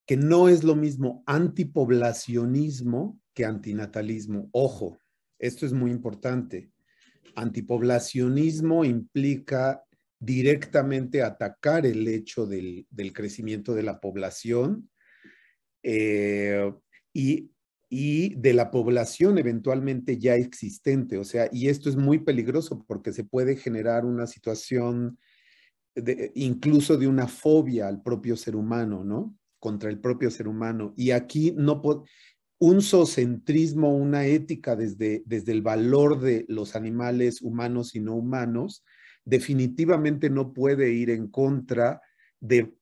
B: que no es lo mismo antipoblacionismo que antinatalismo. Ojo, esto es muy importante. Antipoblacionismo implica directamente atacar el hecho del crecimiento de la población y de la población eventualmente ya existente. O sea, y esto es muy peligroso porque se puede generar una situación incluso de una fobia al propio ser humano, ¿no? Contra el propio ser humano. Y aquí un zoocentrismo, una ética desde el valor de los animales humanos y no humanos, definitivamente no puede ir en contra del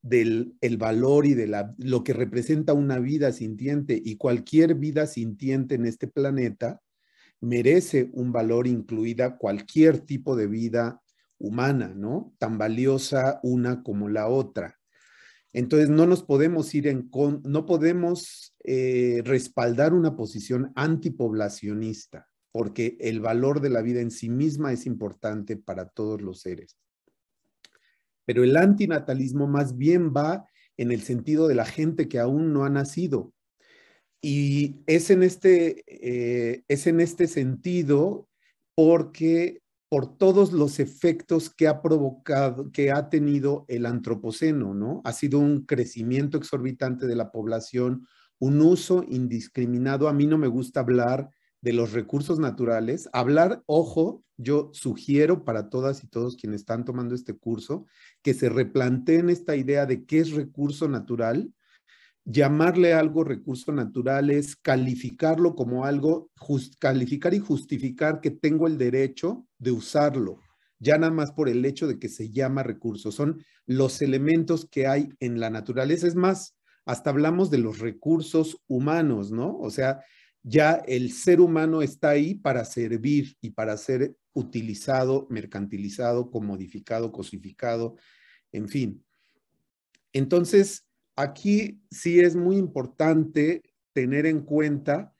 B: valor y de lo que representa una vida sintiente. Y cualquier vida sintiente en este planeta merece un valor, incluida cualquier tipo de vida humana, ¿no? Tan valiosa una como la otra. Entonces no nos podemos no podemos respaldar una posición antipoblacionista, porque el valor de la vida en sí misma es importante para todos los seres. Pero el antinatalismo más bien va en el sentido de la gente que aún no ha nacido. Y es en este sentido porque por todos los efectos que ha provocado, que ha tenido el antropoceno, ¿no? Ha sido un crecimiento exorbitante de la población, un uso indiscriminado. A mí no me gusta hablar de los recursos naturales. Ojo, yo sugiero para todas y todos quienes están tomando este curso que se replanteen esta idea de qué es recurso natural, llamarle algo recurso natural es calificarlo como algo, calificar y justificar que tengo el derecho de usarlo, ya nada más por el hecho de que se llama recurso. Son los elementos que hay en la naturaleza. Es más, hasta hablamos de los recursos humanos, ¿no? O sea, ya el ser humano está ahí para servir y para ser utilizado, mercantilizado, comodificado, cosificado, en fin. Entonces, aquí sí es muy importante tener en cuenta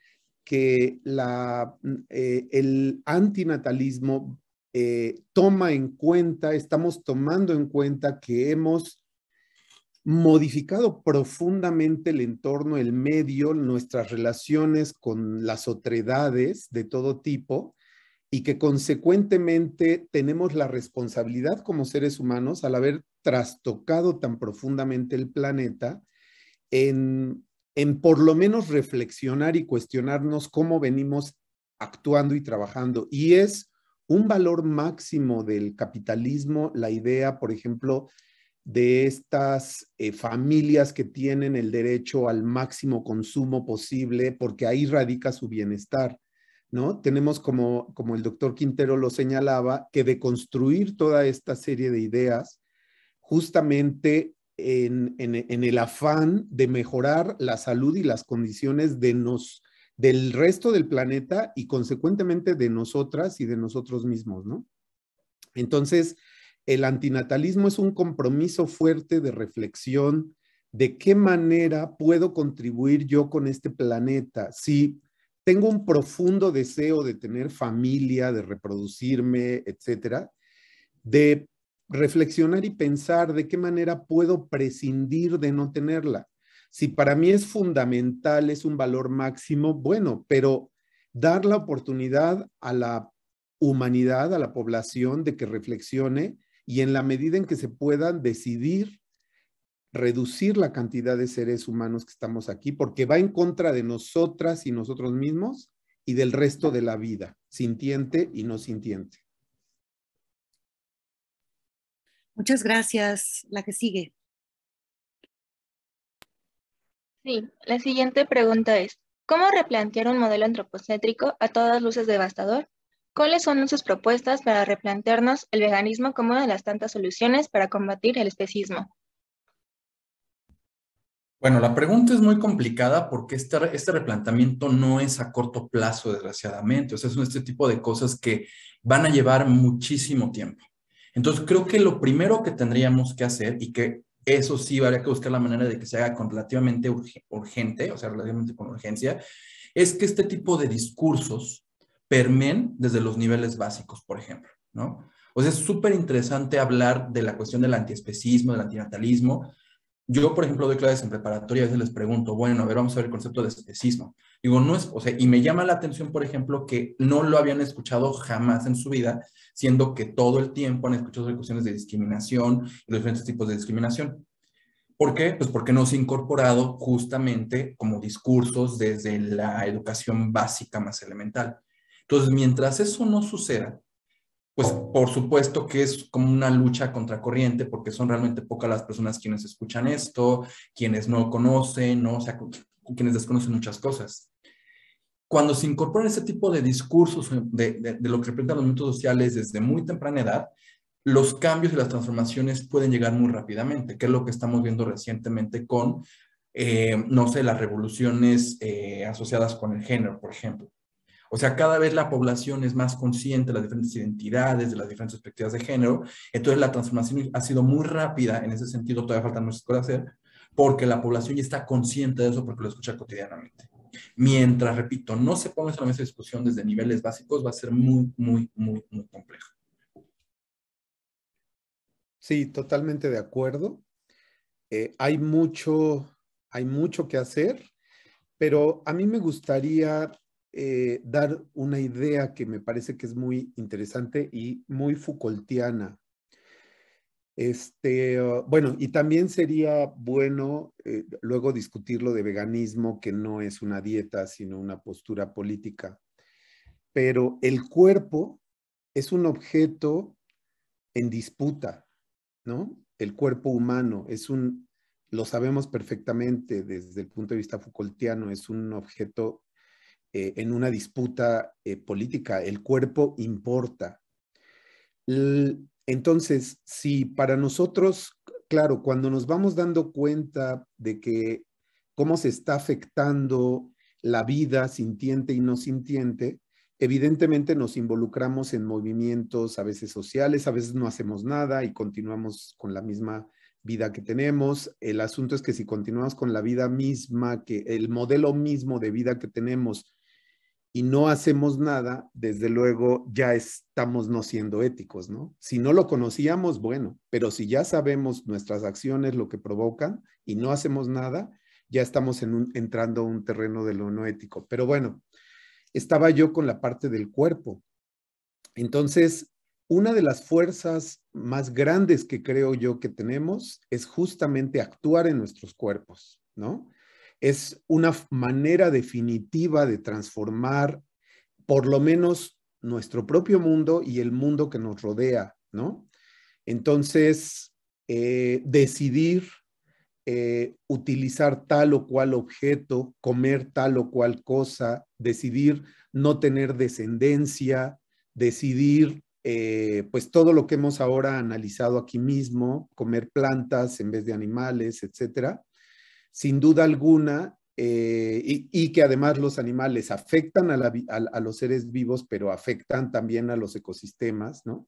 B: que el antinatalismo toma en cuenta, estamos tomando en cuenta que hemos modificado profundamente el entorno, el medio, nuestras relaciones con las otredades de todo tipo, y que consecuentemente tenemos la responsabilidad como seres humanos, al haber trastocado tan profundamente el planeta, en por lo menos reflexionar y cuestionarnos cómo venimos actuando y trabajando. Y es un valor máximo del capitalismo la idea, por ejemplo, de estas familias que tienen el derecho al máximo consumo posible, porque ahí radica su bienestar, ¿no? Tenemos, como el doctor Quintero lo señalaba, que deconstruir toda esta serie de ideas justamente en el afán de mejorar la salud y las condiciones del resto del planeta y consecuentemente de nosotras y de nosotros mismos, ¿no? Entonces, el antinatalismo es un compromiso fuerte de reflexión de qué manera puedo contribuir yo con este planeta. Si tengo un profundo deseo de tener familia, de reproducirme, etcétera, de reflexionar y pensar de qué manera puedo prescindir de no tenerla. Si para mí es fundamental, es un valor máximo, bueno, pero dar la oportunidad a la humanidad, a la población, de que reflexione y en la medida en que se puedan decidir reducir la cantidad de seres humanos que estamos aquí, porque va en contra de nosotras y nosotros mismos y del resto de la vida, sintiente y no sintiente.
A: Muchas gracias. La que sigue.
D: Sí, la siguiente pregunta es, ¿cómo replantear un modelo antropocéntrico a todas luces devastador? ¿Cuáles son sus propuestas para replantearnos el veganismo como una de las tantas soluciones para combatir el especismo?
C: Bueno, la pregunta es muy complicada porque este replanteamiento no es a corto plazo, desgraciadamente. O sea, son este tipo de cosas que van a llevar muchísimo tiempo. Entonces, creo que lo primero que tendríamos que hacer, y que eso sí habría que buscar la manera de que se haga con relativamente urgente, o sea, relativamente con urgencia, es que este tipo de discursos permeen desde los niveles básicos, por ejemplo, ¿no? O sea, es súper interesante hablar de la cuestión del antiespecismo, del antinatalismo. Yo, por ejemplo, doy clases en preparatoria y a veces les pregunto, bueno, a ver, vamos a ver el concepto de especismo. Digo, no es, o sea, y me llama la atención, por ejemplo, que no lo habían escuchado jamás en su vida, siendo que todo el tiempo han escuchado sobre cuestiones de discriminación y los diferentes tipos de discriminación. ¿Por qué? Pues porque no se ha incorporado justamente como discursos desde la educación básica más elemental. Entonces, mientras eso no suceda, pues por supuesto que es como una lucha contracorriente, porque son realmente pocas las personas quienes escuchan esto, quienes no conocen, ¿no? O sea, quienes desconocen muchas cosas. Cuando se incorporan ese tipo de discursos de lo que representan los movimientos sociales desde muy temprana edad, los cambios y las transformaciones pueden llegar muy rápidamente, que es lo que estamos viendo recientemente con, no sé, las revoluciones asociadas con el género, por ejemplo. O sea, cada vez la población es más consciente de las diferentes identidades, de las diferentes perspectivas de género. Entonces, la transformación ha sido muy rápida. En ese sentido, todavía falta muchas cosas hacer, porque la población ya está consciente de eso, porque lo escucha cotidianamente. Mientras, repito, no se ponga en la mesa de discusión desde niveles básicos, va a ser muy, muy, muy, muy complejo.
B: Sí, totalmente de acuerdo. Hay mucho que hacer, pero a mí me gustaría dar una idea que me parece que es muy interesante y muy Foucaultiana. Bueno, y también sería bueno luego discutir lo de veganismo, que no es una dieta, sino una postura política. Pero el cuerpo es un objeto en disputa, ¿no? El cuerpo humano es lo sabemos perfectamente desde el punto de vista Foucaultiano, es un objeto en una disputa política. El cuerpo importa. Entonces, si para nosotros, claro, cuando nos vamos dando cuenta de que cómo se está afectando la vida sintiente y no sintiente, evidentemente nos involucramos en movimientos a veces sociales, a veces no hacemos nada y continuamos con la misma vida que tenemos. El asunto es que si continuamos con la vida misma, que el modelo mismo de vida que tenemos y no hacemos nada, desde luego ya estamos no siendo éticos, ¿no? Si no lo conocíamos, bueno, pero si ya sabemos nuestras acciones, lo que provocan y no hacemos nada, ya estamos entrando a un terreno de lo no ético. Pero bueno, estaba yo con la parte del cuerpo. Entonces, una de las fuerzas más grandes que creo yo que tenemos es justamente actuar en nuestros cuerpos, ¿no? Es una manera definitiva de transformar por lo menos nuestro propio mundo y el mundo que nos rodea, ¿no? Entonces, decidir utilizar tal o cual objeto, comer tal o cual cosa, decidir no tener descendencia, decidir pues todo lo que hemos ahora analizado aquí mismo, comer plantas en vez de animales, etcétera. Sin duda alguna, y que además los animales afectan a los seres vivos, pero afectan también a los ecosistemas, ¿no?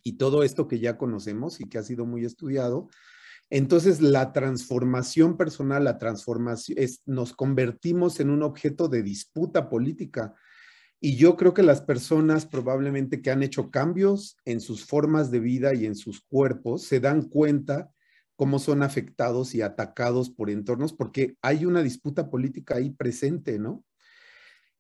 B: Y todo esto que ya conocemos y que ha sido muy estudiado. Entonces, la transformación personal, la transformación, nos convertimos en un objeto de disputa política. Y yo creo que las personas probablemente que han hecho cambios en sus formas de vida y en sus cuerpos se dan cuenta cómo son afectados y atacados por entornos, porque hay una disputa política ahí presente, ¿no?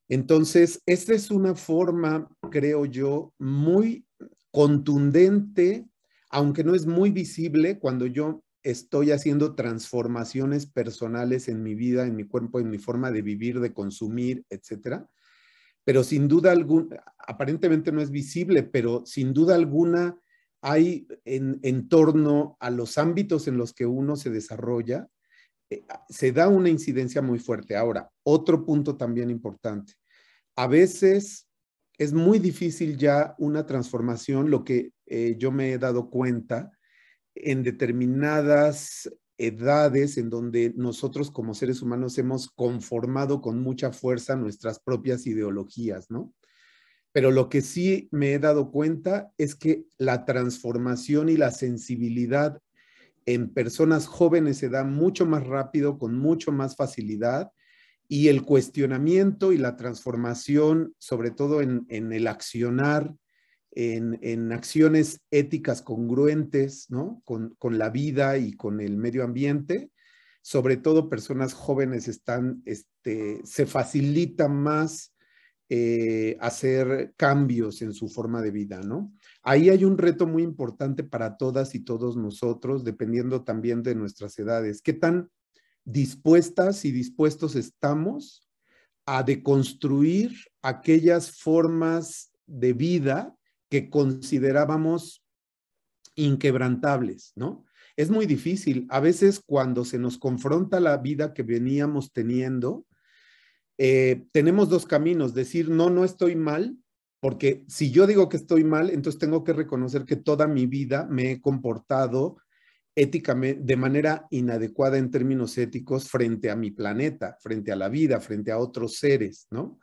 B: Entonces, esta es una forma, creo yo, muy contundente, aunque no es muy visible cuando yo estoy haciendo transformaciones personales en mi vida, en mi cuerpo, en mi forma de vivir, de consumir, etcétera. Pero sin duda alguna, aparentemente no es visible, pero sin duda alguna hay en torno a los ámbitos en los que uno se desarrolla, se da una incidencia muy fuerte. Ahora, otro punto también importante. A veces es muy difícil ya una transformación, lo que yo me he dado cuenta en determinadas edades en donde nosotros como seres humanos hemos conformado con mucha fuerza nuestras propias ideologías, ¿no? Pero lo que sí me he dado cuenta es que la transformación y la sensibilidad en personas jóvenes se da mucho más rápido, con mucho más facilidad, y el cuestionamiento y la transformación, sobre todo en el accionar, en acciones éticas congruentes, ¿no? Con la vida y con el medio ambiente, sobre todo personas jóvenes se facilita más hacer cambios en su forma de vida, ¿no? Ahí hay un reto muy importante para todas y todos nosotros, dependiendo también de nuestras edades. ¿Qué tan dispuestas y dispuestos estamos a deconstruir aquellas formas de vida que considerábamos inquebrantables, ¿no? Es muy difícil. A veces cuando se nos confronta la vida que veníamos teniendo, tenemos dos caminos, decir, no, no estoy mal, porque si yo digo que estoy mal, entonces tengo que reconocer que toda mi vida me he comportado éticamente, de manera inadecuada en términos éticos frente a mi planeta, frente a la vida, frente a otros seres, ¿no?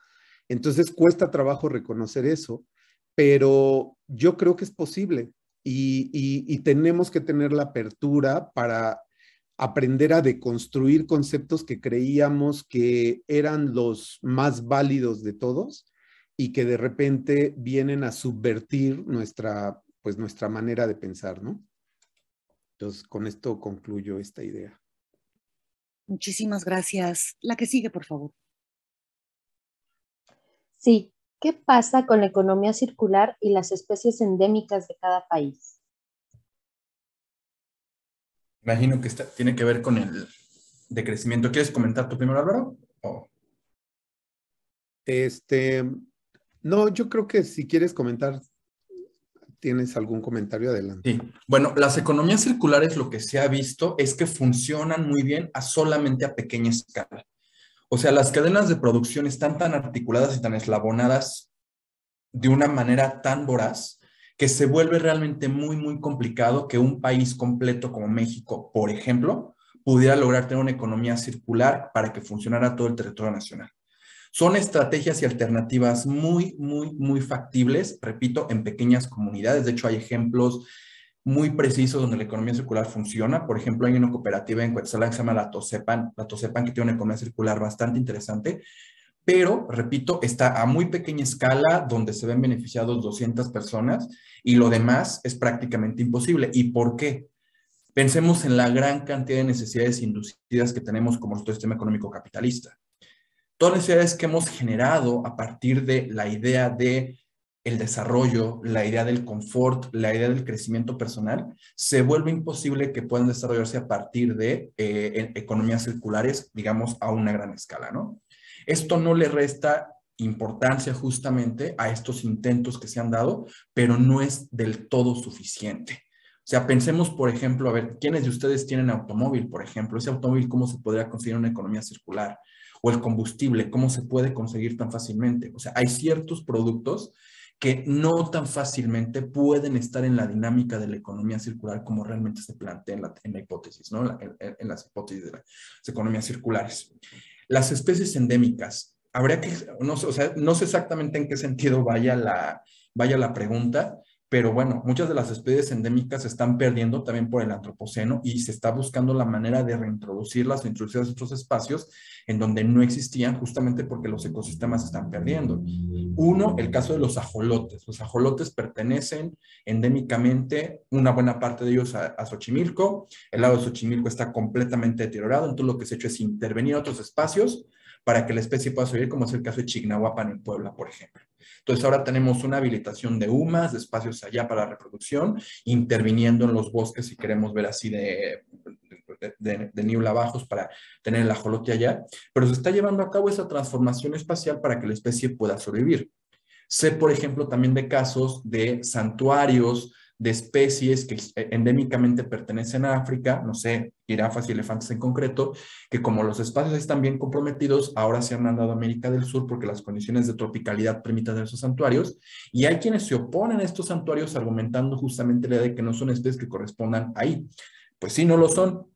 B: Entonces cuesta trabajo reconocer eso, pero yo creo que es posible y tenemos que tener la apertura para aprender a deconstruir conceptos que creíamos que eran los más válidos de todos y que de repente vienen a subvertir pues nuestra manera de pensar, ¿no? Entonces, con esto concluyo esta idea.
A: Muchísimas gracias. La que sigue, por favor.
E: Sí, ¿qué pasa con la economía circular y las especies endémicas de cada país?
C: Imagino que tiene que ver con el decrecimiento. ¿Quieres comentar tú primero, Álvaro?
B: No, yo creo que si quieres comentar ¿tienes algún comentario? Adelante.
C: Sí, bueno, las economías circulares lo que se ha visto es que funcionan muy bien solamente a pequeña escala. O sea, las cadenas de producción están tan articuladas y tan eslabonadas de una manera tan voraz que se vuelve realmente muy, muy complicado que un país completo como México, por ejemplo, pudiera lograr tener una economía circular para que funcionara todo el territorio nacional. Son estrategias y alternativas muy, muy, muy factibles, repito, en pequeñas comunidades. De hecho, hay ejemplos muy precisos donde la economía circular funciona. Por ejemplo, hay una cooperativa en Cuetzalan que se llama La Tosepan, que tiene una economía circular bastante interesante, pero, repito, está a muy pequeña escala donde se ven beneficiados 200 personas y lo demás es prácticamente imposible. ¿Y por qué? Pensemos en la gran cantidad de necesidades inducidas que tenemos como nuestro sistema económico capitalista. Todas las necesidades que hemos generado a partir de la idea de el desarrollo, la idea del confort, la idea del crecimiento personal, se vuelve imposible que puedan desarrollarse a partir de economías circulares, digamos, a una gran escala, ¿no? Esto no le resta importancia justamente a estos intentos que se han dado, pero no es del todo suficiente. O sea, pensemos, por ejemplo, a ver, ¿quiénes de ustedes tienen automóvil, por ejemplo? Ese automóvil, ¿cómo se podría conseguir una economía circular? O el combustible, ¿cómo se puede conseguir tan fácilmente? O sea, hay ciertos productos que no tan fácilmente pueden estar en la dinámica de la economía circular como realmente se plantea en la hipótesis, ¿no? En las hipótesis de las economías circulares. Las especies endémicas, habría que, no sé, o sea, no sé exactamente en qué sentido vaya la pregunta, pero bueno, muchas de las especies endémicas se están perdiendo también por el antropoceno y se está buscando la manera de reintroducirlas o introducirlas en otros espacios en donde no existían justamente porque los ecosistemas se están perdiendo. Uno, el caso de los ajolotes. Los ajolotes pertenecen endémicamente, una buena parte de ellos a Xochimilco. El lago de Xochimilco está completamente deteriorado, entonces lo que se ha hecho es intervenir a otros espacios para que la especie pueda sobrevivir, como es el caso de Chignahuapan en Puebla, por ejemplo. Entonces ahora tenemos una habilitación de UMAS, de espacios allá para la reproducción, interviniendo en los bosques si queremos ver así de niebla bajos para tener el ajolote allá, pero se está llevando a cabo esa transformación espacial para que la especie pueda sobrevivir. Sé, por ejemplo, también de casos de santuarios de especies que endémicamente pertenecen a África, no sé, jirafas y elefantes en concreto, que como los espacios están bien comprometidos, ahora se han mandado a América del Sur porque las condiciones de tropicalidad permiten esos santuarios, y hay quienes se oponen a estos santuarios argumentando justamente la idea de que no son especies que correspondan ahí. Pues sí, no lo son,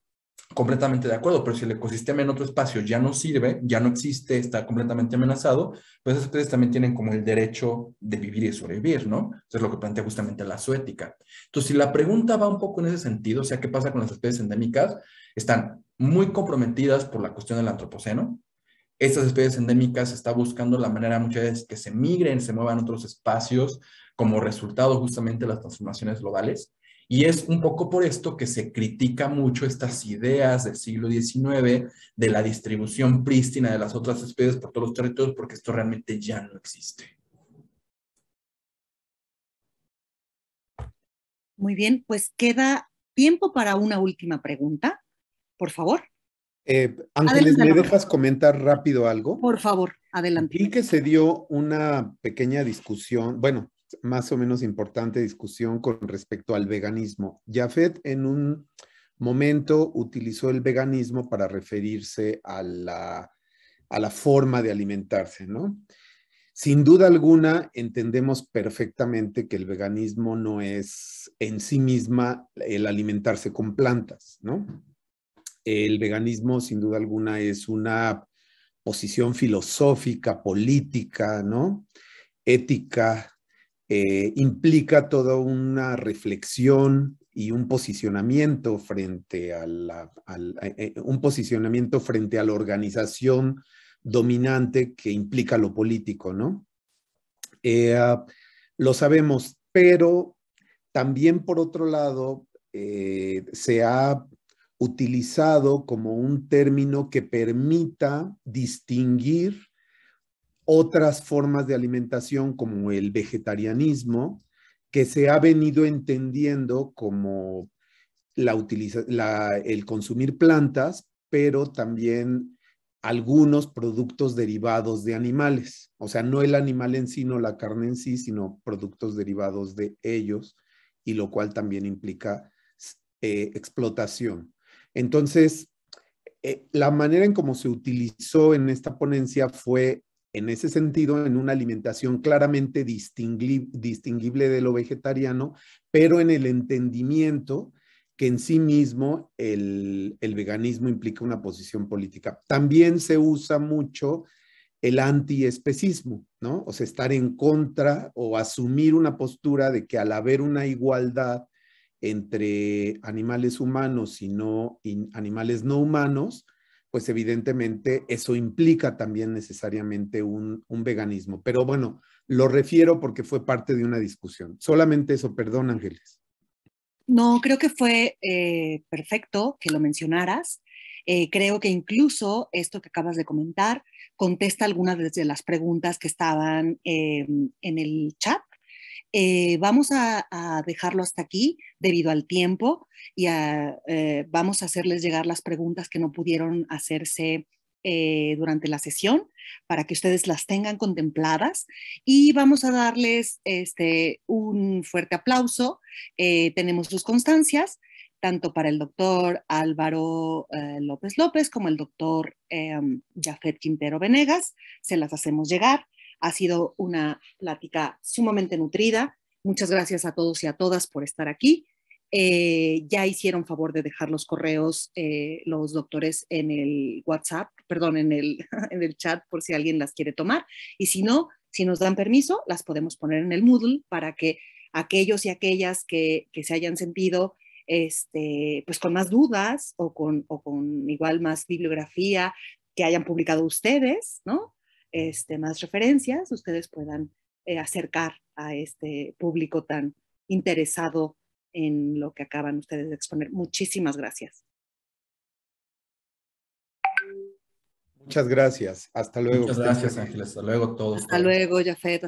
C: completamente de acuerdo, pero si el ecosistema en otro espacio ya no sirve, ya no existe, está completamente amenazado, pues esas especies también tienen como el derecho de vivir y sobrevivir, ¿no? Eso es lo que plantea justamente la zoética. Entonces, si la pregunta va un poco en ese sentido, o sea, ¿qué pasa con las especies endémicas? Están muy comprometidas por la cuestión del antropoceno. Estas especies endémicas se está buscando la manera muchas veces que se migren, se muevan a otros espacios como resultado justamente de las transformaciones globales. Y es un poco por esto que se critica mucho estas ideas del siglo XIX de la distribución prístina de las otras especies por todos los territorios, porque esto realmente ya no existe.
A: Muy bien, pues queda tiempo para una última pregunta, por favor.
B: Ángeles, ¿me dejas comentar rápido algo?
A: Por favor, adelante.
B: Vi que se dio una pequeña discusión, bueno, más o menos importante discusión con respecto al veganismo. Jafet en un momento utilizó el veganismo para referirse a la forma de alimentarse, ¿no? Sin duda alguna, entendemos perfectamente que el veganismo no es en sí misma el alimentarse con plantas, ¿no? El veganismo, sin duda alguna, es una posición filosófica, política, ¿no? Ética, implica toda una reflexión y un posicionamiento frente a un posicionamiento frente a la organización dominante que implica lo político, ¿no? Lo sabemos, pero también por otro lado se ha utilizado como un término que permita distinguir otras formas de alimentación como el vegetarianismo, que se ha venido entendiendo como el consumir plantas, pero también algunos productos derivados de animales. O sea, no el animal en sí, no la carne en sí, sino productos derivados de ellos, y lo cual también implica explotación. Entonces, la manera en cómo se utilizó en esta ponencia fue, en ese sentido, en una alimentación claramente distinguible de lo vegetariano, pero en el entendimiento que en sí mismo el veganismo implica una posición política. También se usa mucho el antiespecismo, ¿no? O sea, estar en contra o asumir una postura de que al haber una igualdad entre animales humanos y animales no humanos, pues evidentemente eso implica también necesariamente un veganismo. Pero bueno, lo refiero porque fue parte de una discusión. Solamente eso, perdón, Ángeles.
A: No, creo que fue perfecto que lo mencionaras. Creo que incluso esto que acabas de comentar contesta algunas de las preguntas que estaban en el chat. Vamos a dejarlo hasta aquí debido al tiempo y vamos a hacerles llegar las preguntas que no pudieron hacerse durante la sesión para que ustedes las tengan contempladas y vamos a darles un fuerte aplauso. Tenemos sus constancias, tanto para el doctor Álvaro López López como el doctor Jafet Quintero Venegas. Se las hacemos llegar. Ha sido una plática sumamente nutrida. Muchas gracias a todos y a todas por estar aquí. Ya hicieron favor de dejar los correos los doctores en el WhatsApp, perdón, en el chat por si alguien las quiere tomar. Y si no, si nos dan permiso, las podemos poner en el Moodle para que aquellos y aquellas que se hayan sentido pues con más dudas o con igual más bibliografía que hayan publicado ustedes, ¿no? Más referencias, ustedes puedan acercar a este público tan interesado en lo que acaban ustedes de exponer. Muchísimas gracias.
B: Muchas gracias. Hasta luego.
C: Muchas gracias, Ángeles. Hasta luego todos.
A: Hasta luego, Jafet.